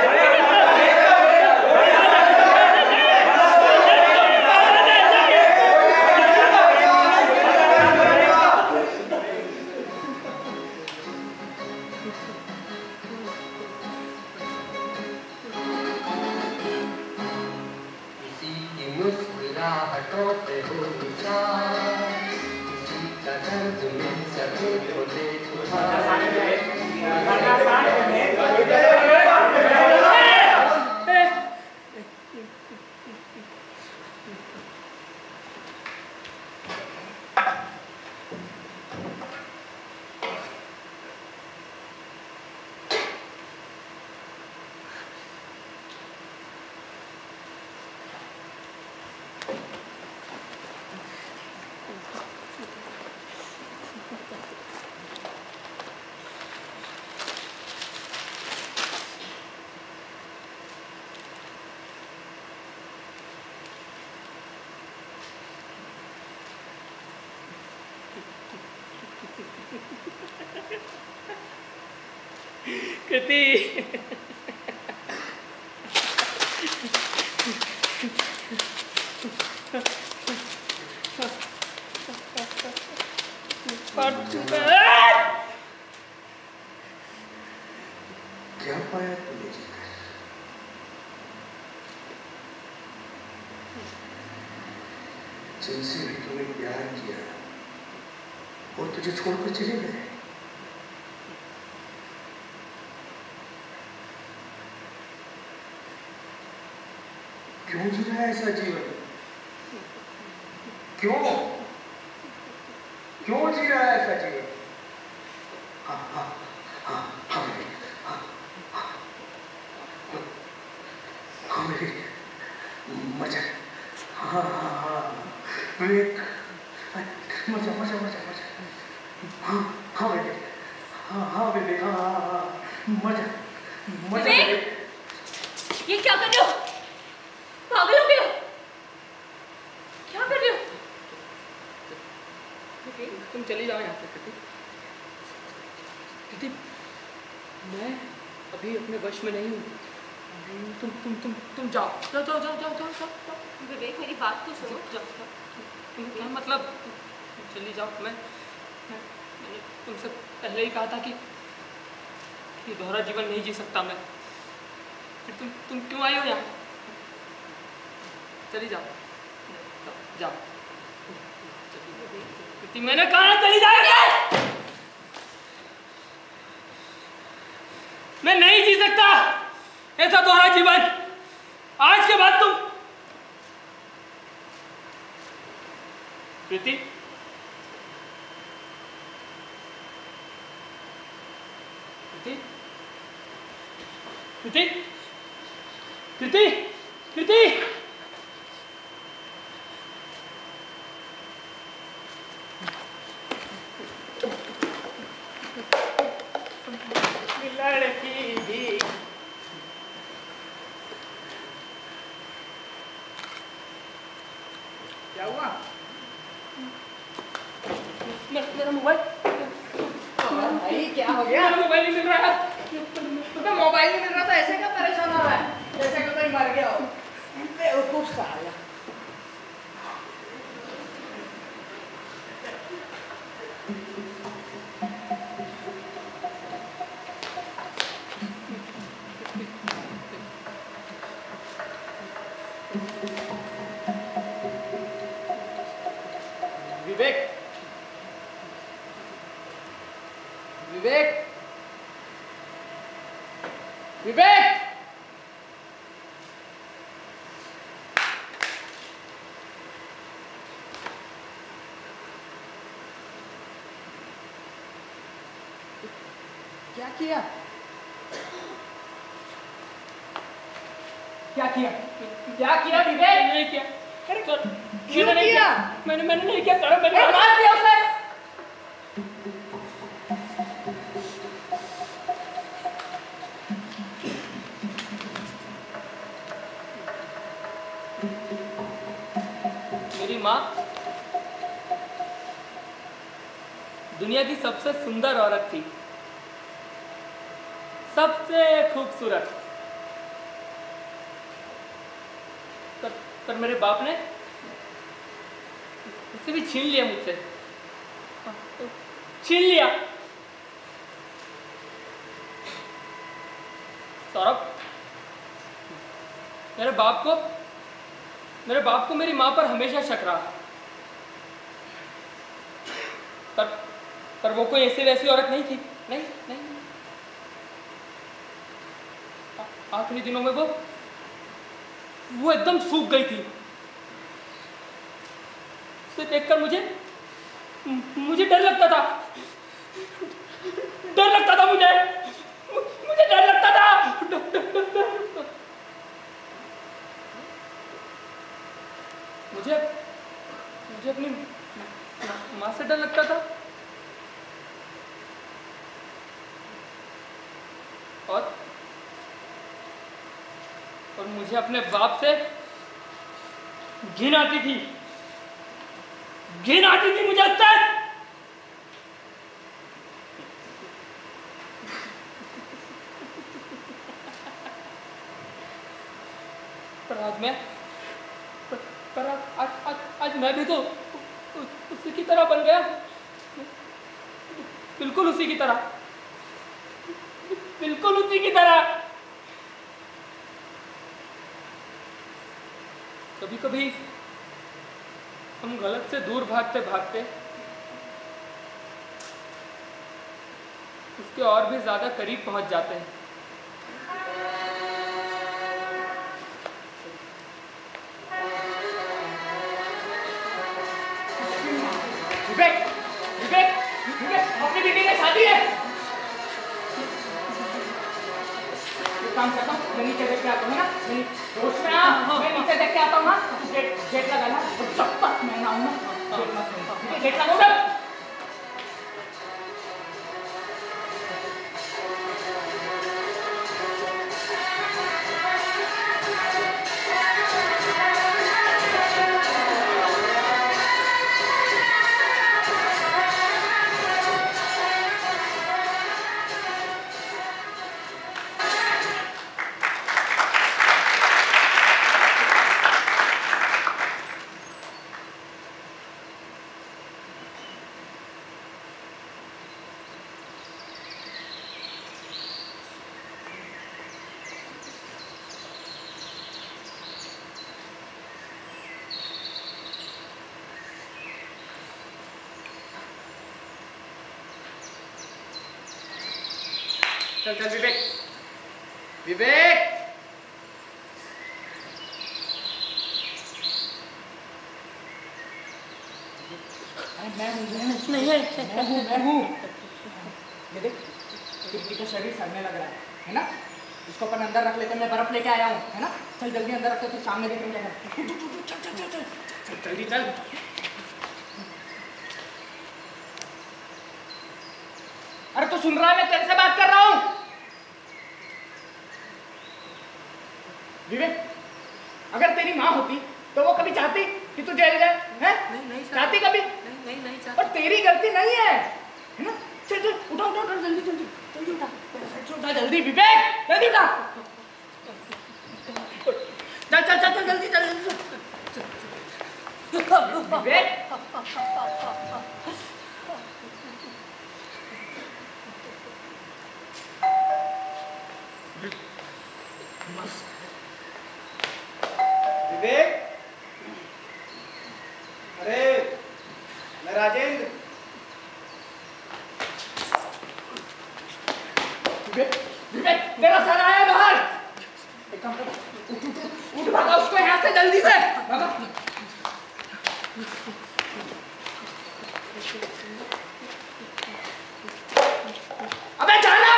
कृति क्या पाया तूने जीकर? जिनसे भी तूने प्यार किया वो तुझे छोड़कर चले गए। क्यों जी रहा है ऐसा जीवन? क्यों क्यों जी रहा है ऐसा जीवन? हाँ हाँ हाँ हाँ हाँ हाँ मेरी मजा, हाँ हाँ हाँ विवेक, मजा मजा मजा मजा, हाँ हाँ विवेक, हाँ हाँ विवेक, हाँ हाँ हाँ मजा मजा विवेक। ये क्या कर रहे हो? पागल हो गए हो? क्या कर रहे हो? तुम चली जाओ यहाँ से कृति। कृति, मैं अभी अपने वश में नहीं हूँ। तुम जाओ जाओ जाओ जाओ जाओ जाओ जाओ। विवेक मेरी बात तो सुनो। जाओ। तुम क्या मतलब? तुम चली जाओ। मैंने तुमसे पहले ही कहा था कि दोहरा जीवन नहीं जी सकता मैं। फिर तुम क्यों आई हो यहाँ? चली जाओ जाओ। कृति, मैंने कहा चली जाओ। मैं नहीं जी सकता ऐसा दोहरा जीवन। आज के बाद तुम कृति, कृति, कृति, कृति, कृति, लड़की भी क्या हुआ? मेरा मोबाइल, भाई क्या हो गया? मेरा मोबाइल नहीं मिल रहा है। तुम्हें मोबाइल नहीं मिल रहा था, ऐसे क्या परेशान हो रहा है? जैसे कि कोई मर गया हो। बेवकूफ साला। विवेक, विवेक, विवेक, क्या किया? क्या किया? क्या किया विवेक? नहीं किया। अरे क्यों नहीं किया? मैंने नहीं किया सर। मैंने अरे मार दिया उसे। मेरी माँ दुनिया की सबसे सुंदर औरत थी, सबसे खूबसूरत। पर मेरे बाप ने उसे भी छीन लिया मुझसे। छीन लिया। सौरभ, मेरे बाप को मेरी माँ पर हमेशा शक रहा। पर वो कोई ऐसी वैसी औरत नहीं थी। नहीं नहीं। आखिरी दिनों में वो एकदम सूख गई थी। उसे देखकर मुझे डर लगता था। डर लगता था मुझे डर लगता था। मुझे अपनी माँ से डर लगता था और मुझे अपने बाप से घिन आती थी। मुझे उससे। पर आज मैं भी तो उसी की तरह बन गया। बिल्कुल उसी की तरह। हम गलत से दूर भागते भागते उसके और भी ज्यादा करीब पहुंच जाते हैं। विवेक, विवेक, विवेक, अपनी बेटी की शादी है। एक काम करता हूँ, मैं नीचे देख के आता हूँ ना, मैं नीचे देख के आता हूँ ना, गेट लगा ना, जब तक मैं ना आऊँ ना, गेट लगाऊंगा। चल चल विवेक, विवेक, अरे मैं हूँ। ये देख, खिड़की का शरीर सड़ने लग रहा है ना? इसको अपन अंदर रख लेते हैं, मैं बर्फ लेके आया हूँ, है ना? चल जल्दी अंदर रखते, फिर सामने देखेंगे क्या। जल्दी चल। अरे तू सुन रहा है, मैं तेरे से बात कर रहा हूँ। विवेक, अगर तेरी माँ होती तो वो कभी चाहती कि तू जेल जाए, हैं? नहीं चाहती कभी? नहीं चाहती। पर तेरी गलती नहीं है ना? चल चल, उठा जल्दी उठा जल्दी विवेक, जल्दी उठा। चल जल्दी विवेक। विवेक, अरे मैं राजेंद्र। विवेक, तेरा सर आया बाहर। एक काम कर, उठ भागा उसको यहाँ से जल्दी से भागा। अबे जाना।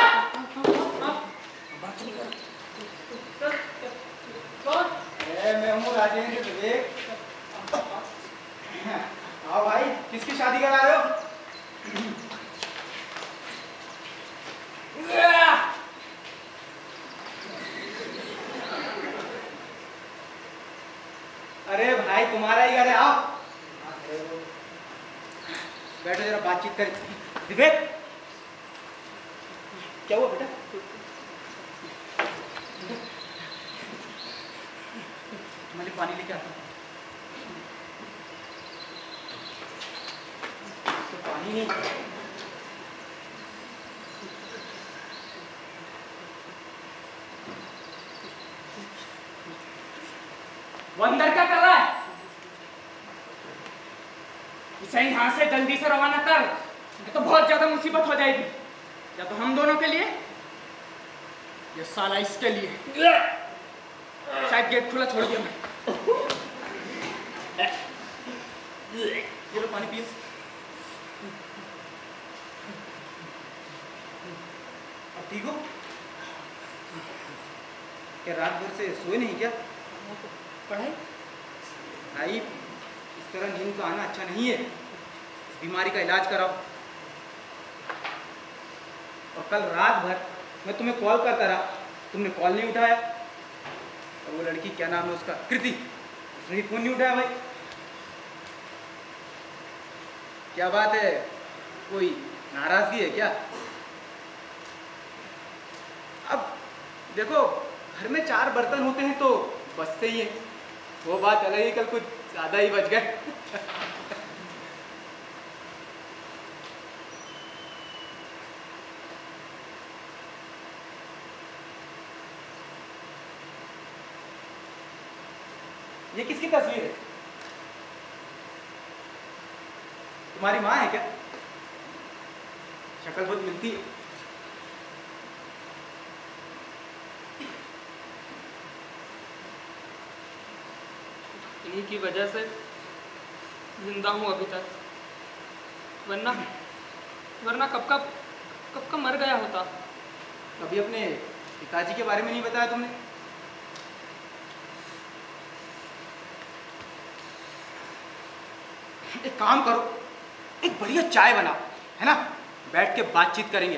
मैं हूँ राजेंद्र। विवेक, आओ भाई, किसकी शादी करा रहे हो? अरे भाई, तुम्हारा ही घर है, आओ बैठो, जरा बातचीत करें। विवेक, क्या हुआ बेटा? तुम्हारे पानी लेके आता हूँ। तो पानी नहीं, वो अंदर क्या कर रहा है? इसे यहाँ से जल्दी से रवाना कर, नहीं तो बहुत ज्यादा मुसीबत हो जाएगी, या तो हम दोनों के लिए या साला इसके लिए। शायद गेट खुला छोड़ दिया मैं। ये लो पानी पियो। अब ठीक हो? क्या रात भर से सोए नहीं क्या? पढ़ाई भाई, इस तरह नींद का आना अच्छा नहीं है। इस बीमारी का इलाज कराओ। और कल रात भर मैं तुम्हें कॉल करता रहा, तुमने कॉल नहीं उठाया। और वो लड़की, क्या नाम है उसका, कृति, उसने भी फोन नहीं उठाया। भाई क्या बात है, कोई नाराजगी है क्या? अब देखो, घर में 4 बर्तन होते हैं तो बचते ही है। वो बात अलग ही, कल कुछ ज्यादा ही बच गए। ये किसकी तस्वीर है? तुम्हारी माँ है क्या? शक्ल बहुत मिलती है। इन्हीं की वजह से जिंदा हूँ अभी तक, वरना कब का मर गया होता। कभी अपने पिताजी के बारे में नहीं बताया तुमने? एक काम करो, एक बढ़िया चाय बनाओ, है ना? बैठ के बातचीत करेंगे,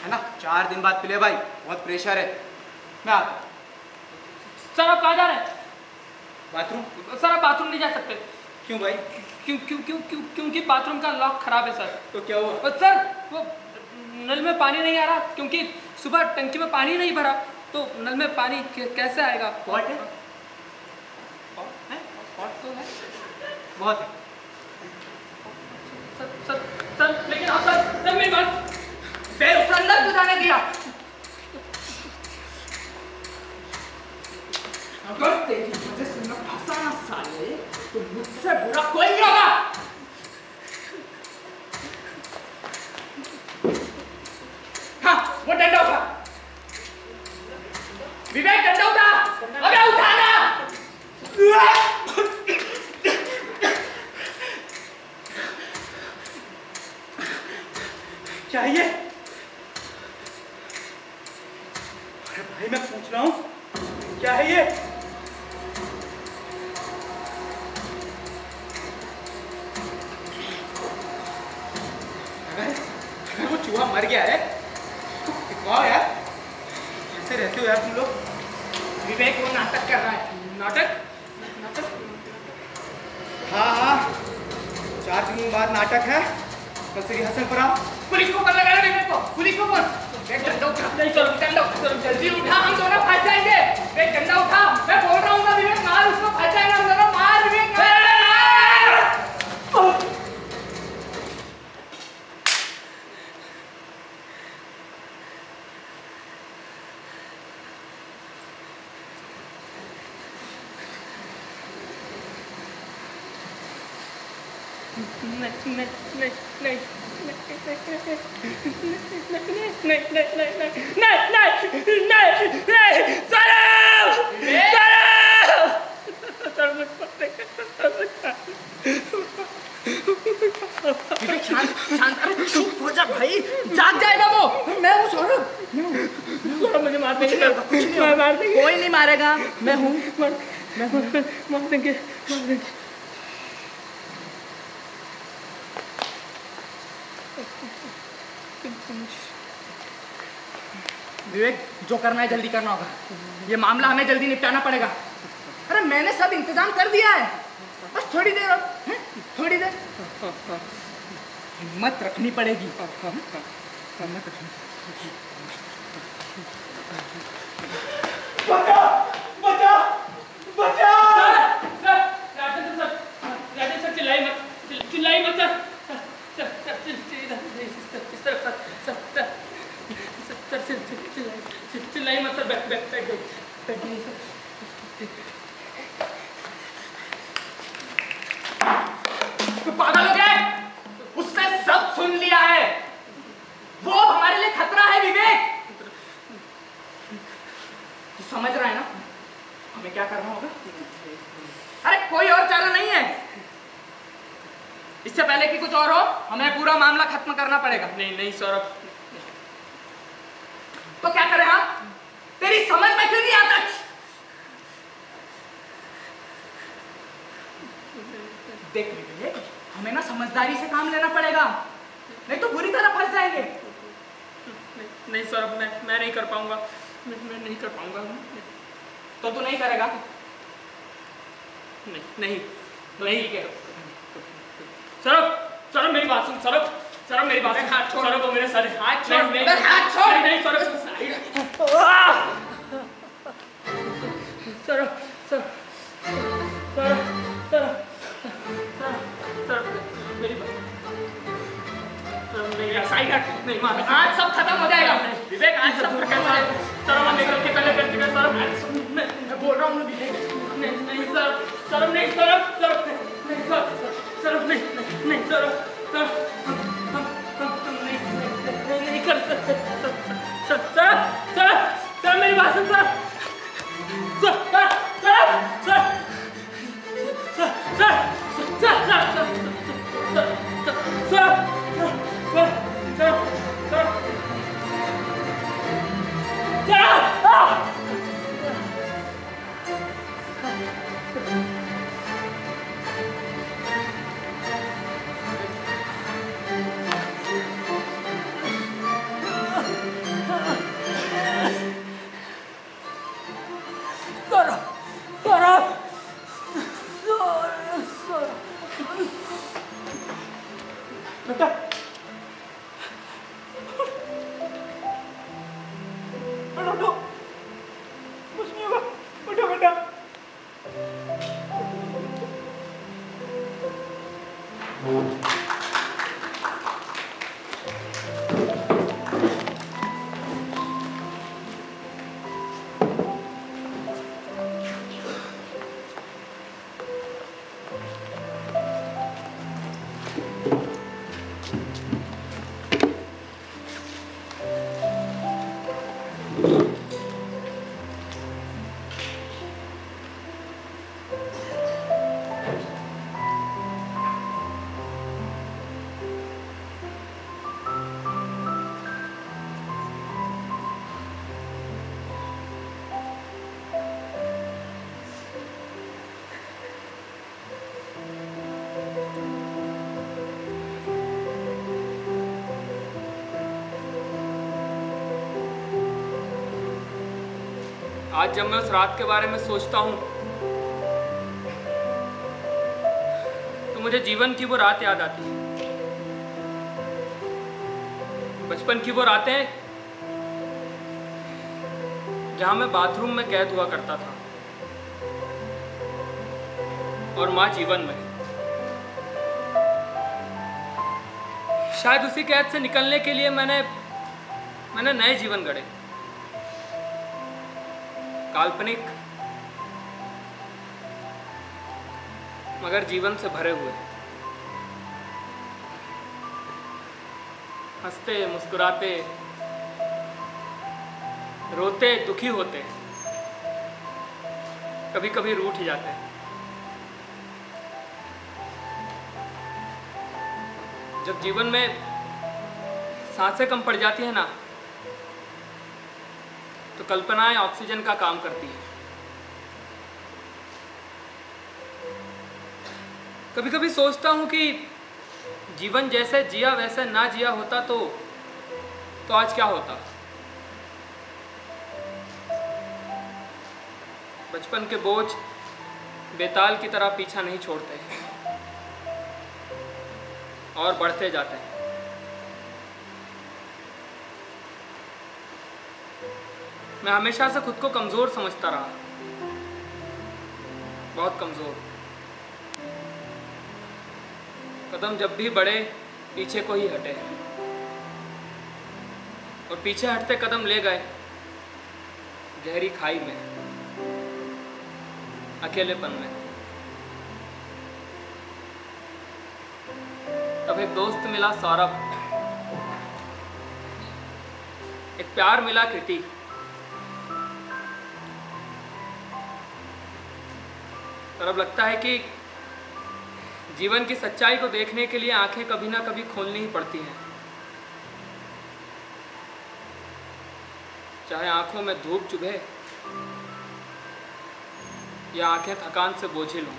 है ना? 4 दिन बाद पिले भाई, बहुत प्रेशर है। मैं आता हूँ। सर आप कहाँ जा रहे हैं? बाथरूम। सर आप बाथरूम नहीं जा सकते। क्यों भाई? क्योंकि बाथरूम का लॉक खराब है सर। तो क्या हुआ? सर वो नल में पानी नहीं आ रहा, क्योंकि सुबह टंकी में पानी नहीं भरा, तो नल में पानी कैसे आएगा? पॉट है? पॉट तो है, बहुत है। सर लेकिन आप सर मेरी बात, पैर उस अंदर क्यों जाने दिया? अगर तेरी वजह से मैं फंसा ना साले, तो मुझसे बुरा कोई नहीं होगा। हाँ, वो डंडा उठा। विवेक डंडा उठा। अबे उठाना। क्या है ये? अरे भाई मैं पूछ रहा हूँ, क्या है ये? अगर वो चूहा मर गया है तो दिखवाओ यार, कैसे रहते हो यार तुम लोग? विवेक वो नाटक कर रहा है। नाटक? हाँ 4 दिन बाद नाटक है, कल से रिहर्सल पर आओ। पुलिस को कॉल लगा रहा है। विवेक को, पुलिस को फोन। डंडा उठा। नहीं सर, डंडा उठा। जल्दी उठा, हम दोनों फंस जाएंगे। विवेक डंडा उठा। मैं बोल रहा हूँ ना विवेक, मार उसको, फंस जाएंगे हम दोनों। मार विवेक, मार। शांत। अरे चुप हो जा भाई, जाग जाएगा वो। मैं हूँ सौरभ। मुझे मार देंगे। कोई नहीं मारेगा, मैं हूँ। मार देंगे। विवेक जो करना है जल्दी करना होगा, ये मामला हमें जल्दी निपटाना पड़ेगा। अरे मैंने सब इंतजाम कर दिया है, बस थोड़ी देर और, थोड़ी देर हिम्मत रखनी पड़ेगी। हिम्मत रखनी। बचा बचा बचा। सर चिल्लाई मत चिल्लाई मत सर। बैठ तो पागल हो गए? उसने सब सुन लिया है। वो हमारे लिए खतरा है विवेक। तू समझ रहा है ना हमें क्या करना होगा? अरे कोई और चारा नहीं है। इससे पहले कि कुछ और हो, हमें पूरा मामला खत्म करना पड़ेगा। नहीं सौरभ। तो क्या करें हम? तेरी समझ में क्यों नहीं आता? देख विवेक, हमें ना समझदारी से काम लेना पड़ेगा, नहीं तो बुरी तरह फंस जाएंगे। नहीं सौरभ, मैं नहीं कर पाऊंगा। मैं नहीं कर पाऊंगा। तो तू नहीं करेगा? नहीं क्या सौरभ मेरी बात सुन। सौरभ मेरी बात सुन। हाथ छोड़। सौरभ वो मेरे सारे हाथ छोड़। हाथ छोड़। नहीं सौरभ मेरी बात नहीं मार। आज सब खत्म हो जाएगा विवेक, आज सब खत्म हो जाएगा। सौरभ हम निकल के पहले कर चुके। सौरभ मैं बोल रहा हूँ विवेक। नहीं सौरभ नहीं। नहीं सर, हम नहीं कर सकते सर, मेरी बात सुन सर, आज जब मैं उस रात के बारे में सोचता हूँ तो मुझे जीवन की वो रात याद आती है, बचपन की वो रातें जहाँ मैं बाथरूम में कैद हुआ करता था और माँ जीवन में। शायद उसी कैद से निकलने के लिए मैंने नए जीवन गढ़े, काल्पनिक मगर जीवन से भरे हुए, हंसते मुस्कुराते, रोते दुखी होते, कभी कभी रूठ जाते। जब जीवन में सांसें कम पड़ जाती है ना तो कल्पनाएं ऑक्सीजन का काम करती हैं। कभी कभी सोचता हूं कि जीवन जैसे जिया वैसे ना जिया होता तो आज क्या होता। बचपन के बोझ बेताल की तरह पीछा नहीं छोड़ते और बढ़ते जाते हैं। मैं हमेशा से खुद को कमज़ोर समझता रहा, बहुत कमज़ोर। कदम जब भी बढ़े पीछे को ही हटे और पीछे हटते कदम ले गए गहरी खाई में, अकेलेपन में। तब एक दोस्त मिला सौरभ, एक प्यार मिला कृति। और अब लगता है कि जीवन की सच्चाई को देखने के लिए आंखें कभी ना कभी खोलनी ही पड़ती हैं, चाहे आंखों में धूप चुभे या आंखें थकान से बोझिल हों।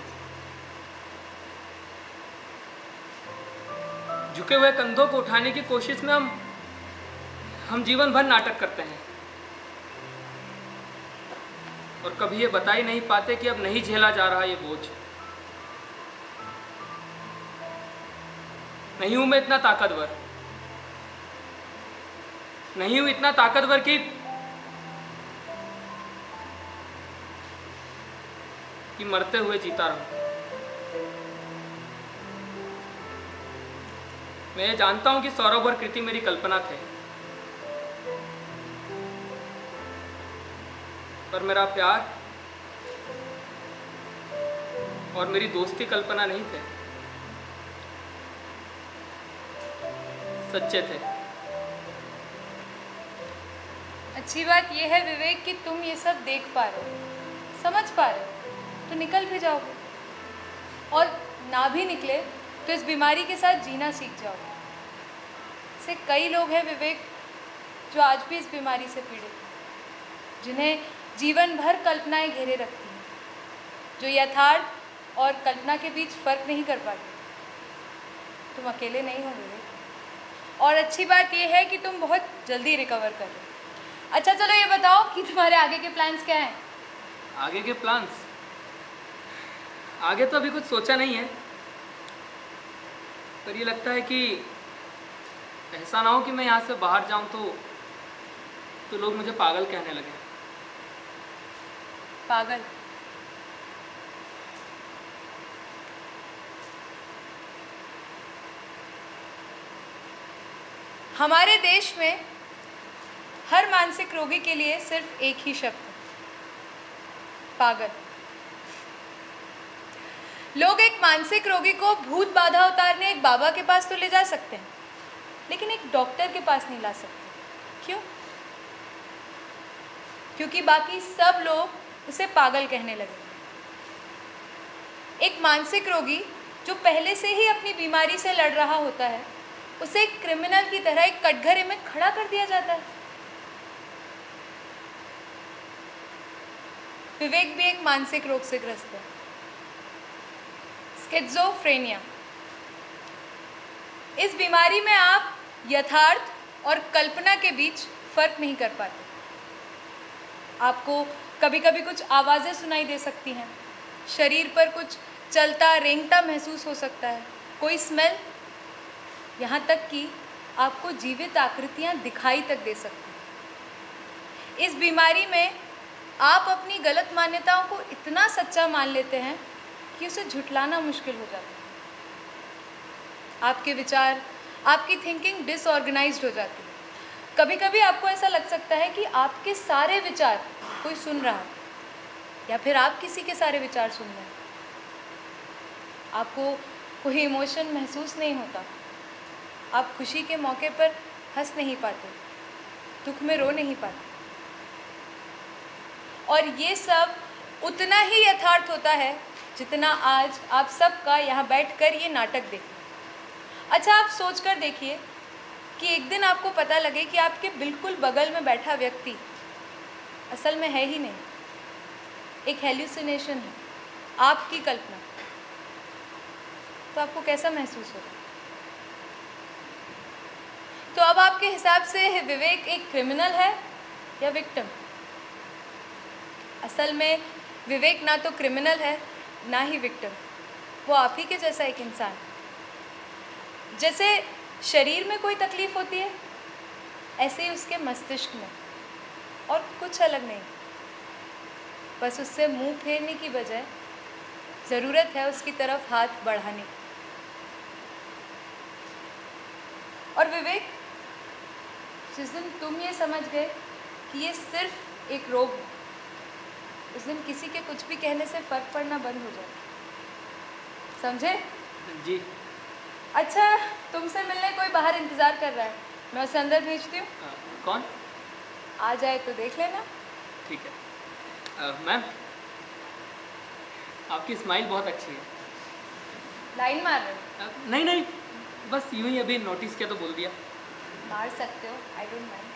झुके हुए कंधों को उठाने की कोशिश में हम जीवन भर नाटक करते हैं और कभी ये बता ही नहीं पाते कि अब नहीं झेला जा रहा ये बोझ। नहीं हूं मैं इतना ताकतवर, नहीं हूं इतना ताकतवर कि मरते हुए जीता रहूं। मैं ये जानता हूं कि सौरभ और कृति मेरी कल्पना थे, पर मेरा प्यार और मेरी दोस्ती कल्पना नहीं थे। सच्चे थे। अच्छी बात यह है विवेक कि तुम ये सब देख पा रहे हो, समझ पा रहे हो, तो निकल भी जाओगे, और ना भी निकले तो इस बीमारी के साथ जीना सीख जाओगे। से कई लोग हैं विवेक जो आज भी इस बीमारी से पीड़ित हैं, जिन्हें जीवन भर कल्पनाएं घेरे रखती हैं, जो यथार्थ और कल्पना के बीच फर्क नहीं कर पाते। तुम अकेले नहीं हो विवेक, और अच्छी बात यह है कि तुम बहुत जल्दी रिकवर कर रहे हो। अच्छा चलो ये बताओ कि तुम्हारे आगे के प्लान्स क्या हैं? आगे के प्लान्स? आगे तो अभी कुछ सोचा नहीं है, पर ये लगता है कि ऐसा ना हो कि मैं यहाँ से बाहर जाऊँ तो लोग मुझे पागल कहने लगे। पागल? हमारे देश में हर मानसिक रोगी के लिए सिर्फ एक ही शब्द है, पागल। लोग एक मानसिक रोगी को भूत बाधा उतारने एक बाबा के पास तो ले जा सकते हैं, लेकिन एक डॉक्टर के पास नहीं ला सकते। क्यों? क्योंकि बाकी सब लोग उसे पागल कहने लगे। एक मानसिक रोगी जो पहले से ही अपनी बीमारी से लड़ रहा होता है, उसे एक क्रिमिनल की तरह एक कटघरे में खड़ा कर दिया जाता है। विवेक भी एक मानसिक रोग से ग्रस्त है, स्किज़ोफ्रेनिया। इस बीमारी में आप यथार्थ और कल्पना के बीच फर्क नहीं कर पाते। आपको कभी कभी कुछ आवाज़ें सुनाई दे सकती हैं, शरीर पर कुछ चलता रेंगता महसूस हो सकता है, कोई स्मेल, यहाँ तक कि आपको जीवित आकृतियाँ दिखाई तक दे सकती हैं। इस बीमारी में आप अपनी गलत मान्यताओं को इतना सच्चा मान लेते हैं कि उसे झुठलाना मुश्किल हो जाता है। आपके विचार, आपकी थिंकिंग डिसऑर्गेनाइज्ड हो जाती है। कभी कभी आपको ऐसा लग सकता है कि आपके सारे विचार कोई सुन रहा है, या फिर आप किसी के सारे विचार सुन रहे हैं। आपको कोई इमोशन महसूस नहीं होता, आप खुशी के मौके पर हंस नहीं पाते, दुख में रो नहीं पाते। और ये सब उतना ही यथार्थ होता है जितना आज आप सबका यहाँ बैठकर ये नाटक देखें। अच्छा, आप सोचकर देखिए कि एक दिन आपको पता लगे कि आपके बिल्कुल बगल में बैठा व्यक्ति असल में है ही नहीं, एक हेल्यूसिनेशन है, आपकी कल्पना। तो आपको कैसा महसूस होगा? तो अब आपके हिसाब से विवेक एक क्रिमिनल है या विक्टिम? असल में विवेक ना तो क्रिमिनल है ना ही विक्टिम, वो आप ही के जैसा एक इंसान। जैसे शरीर में कोई तकलीफ होती है, ऐसे ही उसके मस्तिष्क में, और कुछ अलग नहीं। बस उससे मुंह फेरने की बजाय ज़रूरत है उसकी तरफ हाथ बढ़ाने की। और विवेक, जिस दिन तुम ये समझ गए कि ये सिर्फ एक रोग है, उस दिन किसी के कुछ भी कहने से फर्क पड़ना बंद हो जाए। समझे? जी। अच्छा, तुमसे मिलने कोई बाहर इंतज़ार कर रहा है, मैं उसे अंदर भेजती हूँ। कौन? आ जाए तो देख लेना। ठीक है। मैम, आपकी स्माइल बहुत अच्छी है। लाइन मार रहे हो? नहीं नहीं, बस यूं ही अभी नोटिस किया तो बोल दिया। मार सकते हो, आई डोंट माइंड।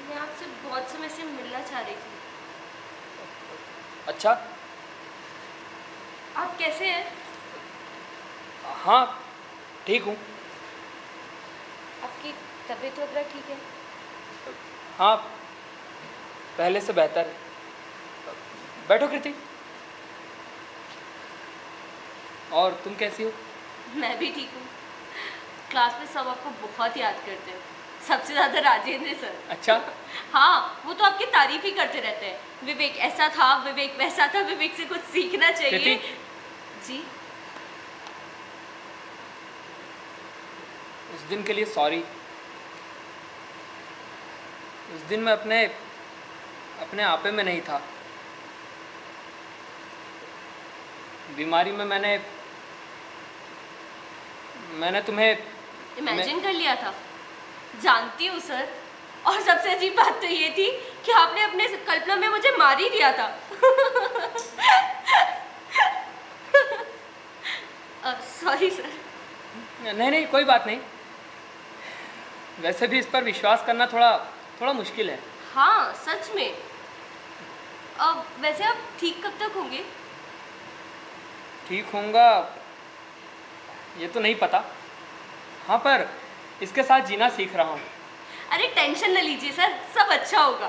मैं आपसे बहुत समय से मिलना चाह रही थी। अच्छा, आप कैसे हैं? हाँ ठीक हूँ। आपकी तबीयत वगैरह ठीक है? हाँ, पहले से बेहतर है। बैठो कृति। और तुम कैसी हो? मैं भी ठीक हूँ। क्लास में सब आपको बहुत याद करते हैं, सबसे ज़्यादा राजेंद्र सर। अच्छा? हाँ, वो तो आपकी तारीफ ही करते रहते हैं। विवेक ऐसा था, विवेक वैसा था, विवेक से कुछ सीखना चाहिए। जी। उस दिन के लिए सॉरी। उस दिन मैं अपने आपे में नहीं था। बीमारी में मैंने तुम्हें इमेजिन कर लिया था। जानती हूँ सर, और सबसे अजीब बात तो ये थी कि आपने अपने कल्पना में मुझे मार ही दिया था। Sorry sir. नहीं, कोई बात नहीं। वैसे भी इस पर विश्वास करना थोड़ा मुश्किल है। हाँ सच में। वैसे आप ठीक कब तक होंगे? ठीक होऊंगा ये तो नहीं पता। हाँ, पर इसके साथ जीना सीख रहा हूँ। अरे टेंशन न लीजिए सर, सब अच्छा होगा।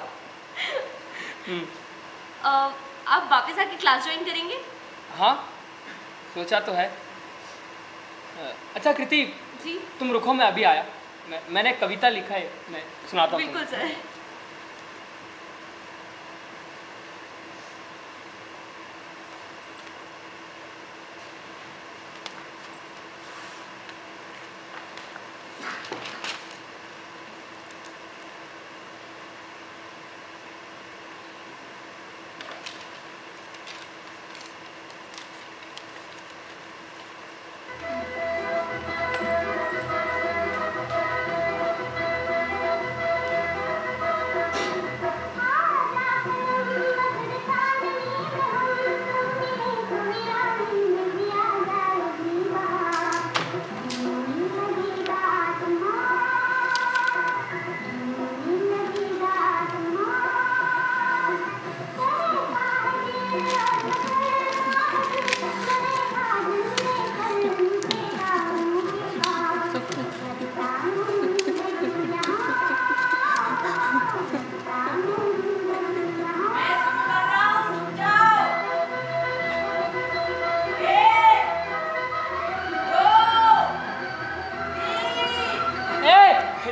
आप वापस आके क्लास ज्वाइन करेंगे? हाँ, सोचा तो है। अच्छा कृति जी, तुम रुको, मैं अभी आया। मैंने कविता लिखा है, मैं सुनाता हूँ। बिल्कुल सर।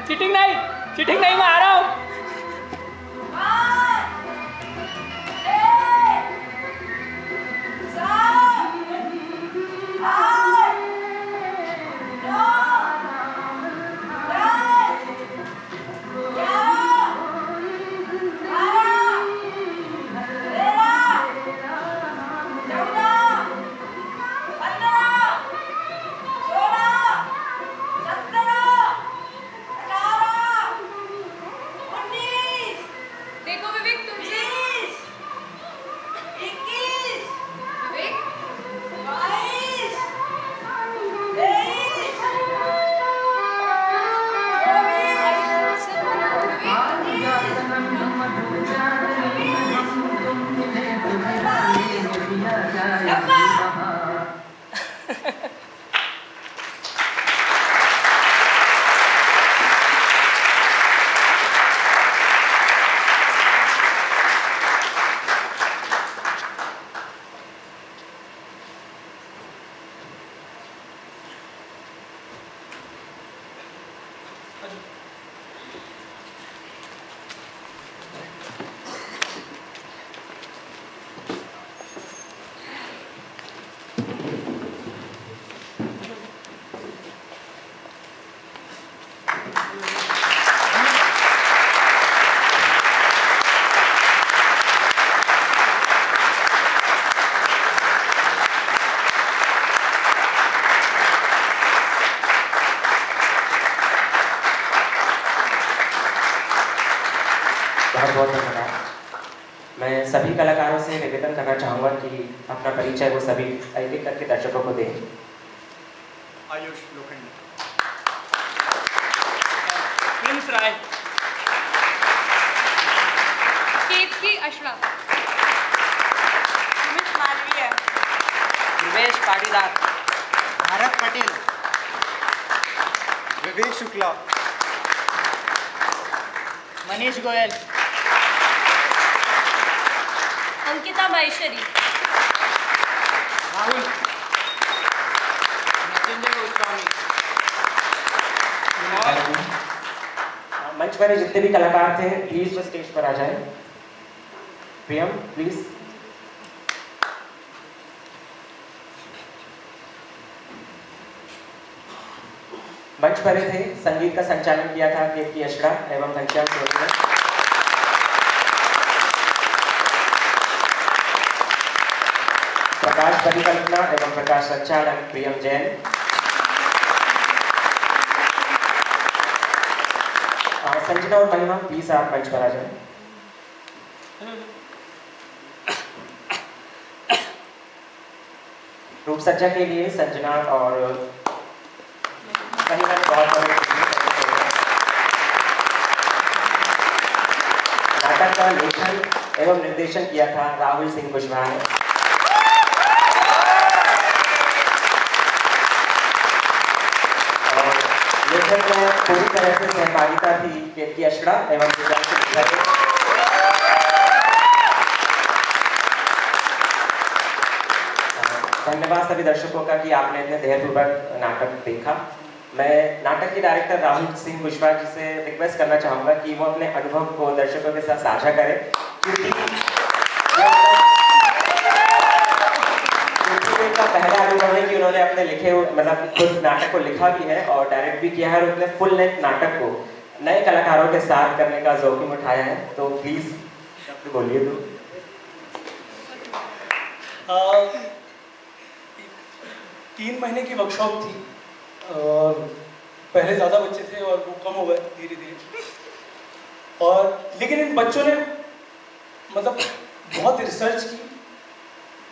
चीटिंग नहीं, मैं आ रहा हूँ। बहुत बहुत धन्यवाद। मैं सभी कलाकारों से निवेदन करना चाहूँगा कि अपना परिचय वो सभी एक एक करके दर्शकों को दें। आयुष लोखंडे। प्रिंस राय। केतकी अशरफ। सुमित मालवीय। निवेश पाटीदार। भारत पटेल। विवेक शुक्ला। मनीष गोयल। अंकिता माहेश्वरी। राहुल। मृत्युंजय गोस्वामी। मंच पर जितने भी कलाकार थे प्लीज वो स्टेज पर आ जाएं। प्रियम प्लीज। मंच पर थे, संगीत का संचालन किया था केतकी अशड़ा एवं घनश्याम सोनी ने। प्रकाश परिकल्पना एवं प्रकाश संचालन प्रियम जैन। संजना और महिमा प्लीज आप मंच पर आ जाएं। रूप सज्जा के लिए संजना और महिमा ने बहुत नाटक का लेखन एवं निर्देशन किया था राहुल सिंह कुशवाहा ने। और लेखन में पूरी तरह से सहभागिता थी केतकी अशड़ा एवं धन्यवाद सभी दर्शकों का कि आपने इतने धैर्यपूर्वक नाटक देखा। मैं नाटक के डायरेक्टर राहुल सिंह कुशवाहा जी से रिक्वेस्ट करना चाहूँगा कि वो अपने अनुभव को दर्शकों के साथ साझा करें, क्योंकि का पहला अनुभव है कि उन्होंने अपने लिखे मतलब खुद नाटक को लिखा भी है और डायरेक्ट भी किया है और अपने फुल लेंथ नाटक को नए कलाकारों के साथ करने का जोखिम उठाया है। तो प्लीज बोलिए। तो 3 महीने की वर्कशॉप थी और पहले ज़्यादा बच्चे थे और वो कम हो गए धीरे धीरे। और लेकिन इन बच्चों ने मतलब बहुत रिसर्च की,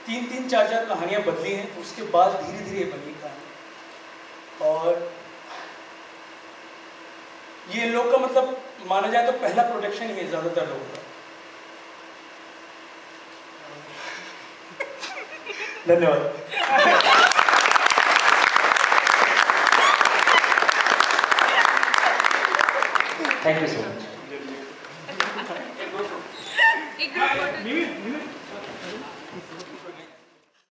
3-3, 4-4 कहानियाँ बदली हैं, उसके बाद धीरे धीरे बनी कहानी। और ये लोग का मतलब माना जाए तो पहला प्रोडक्शन ही है ज़्यादातर लोगों का। धन्यवाद। Thank you so much. एक ग्रुप फोटो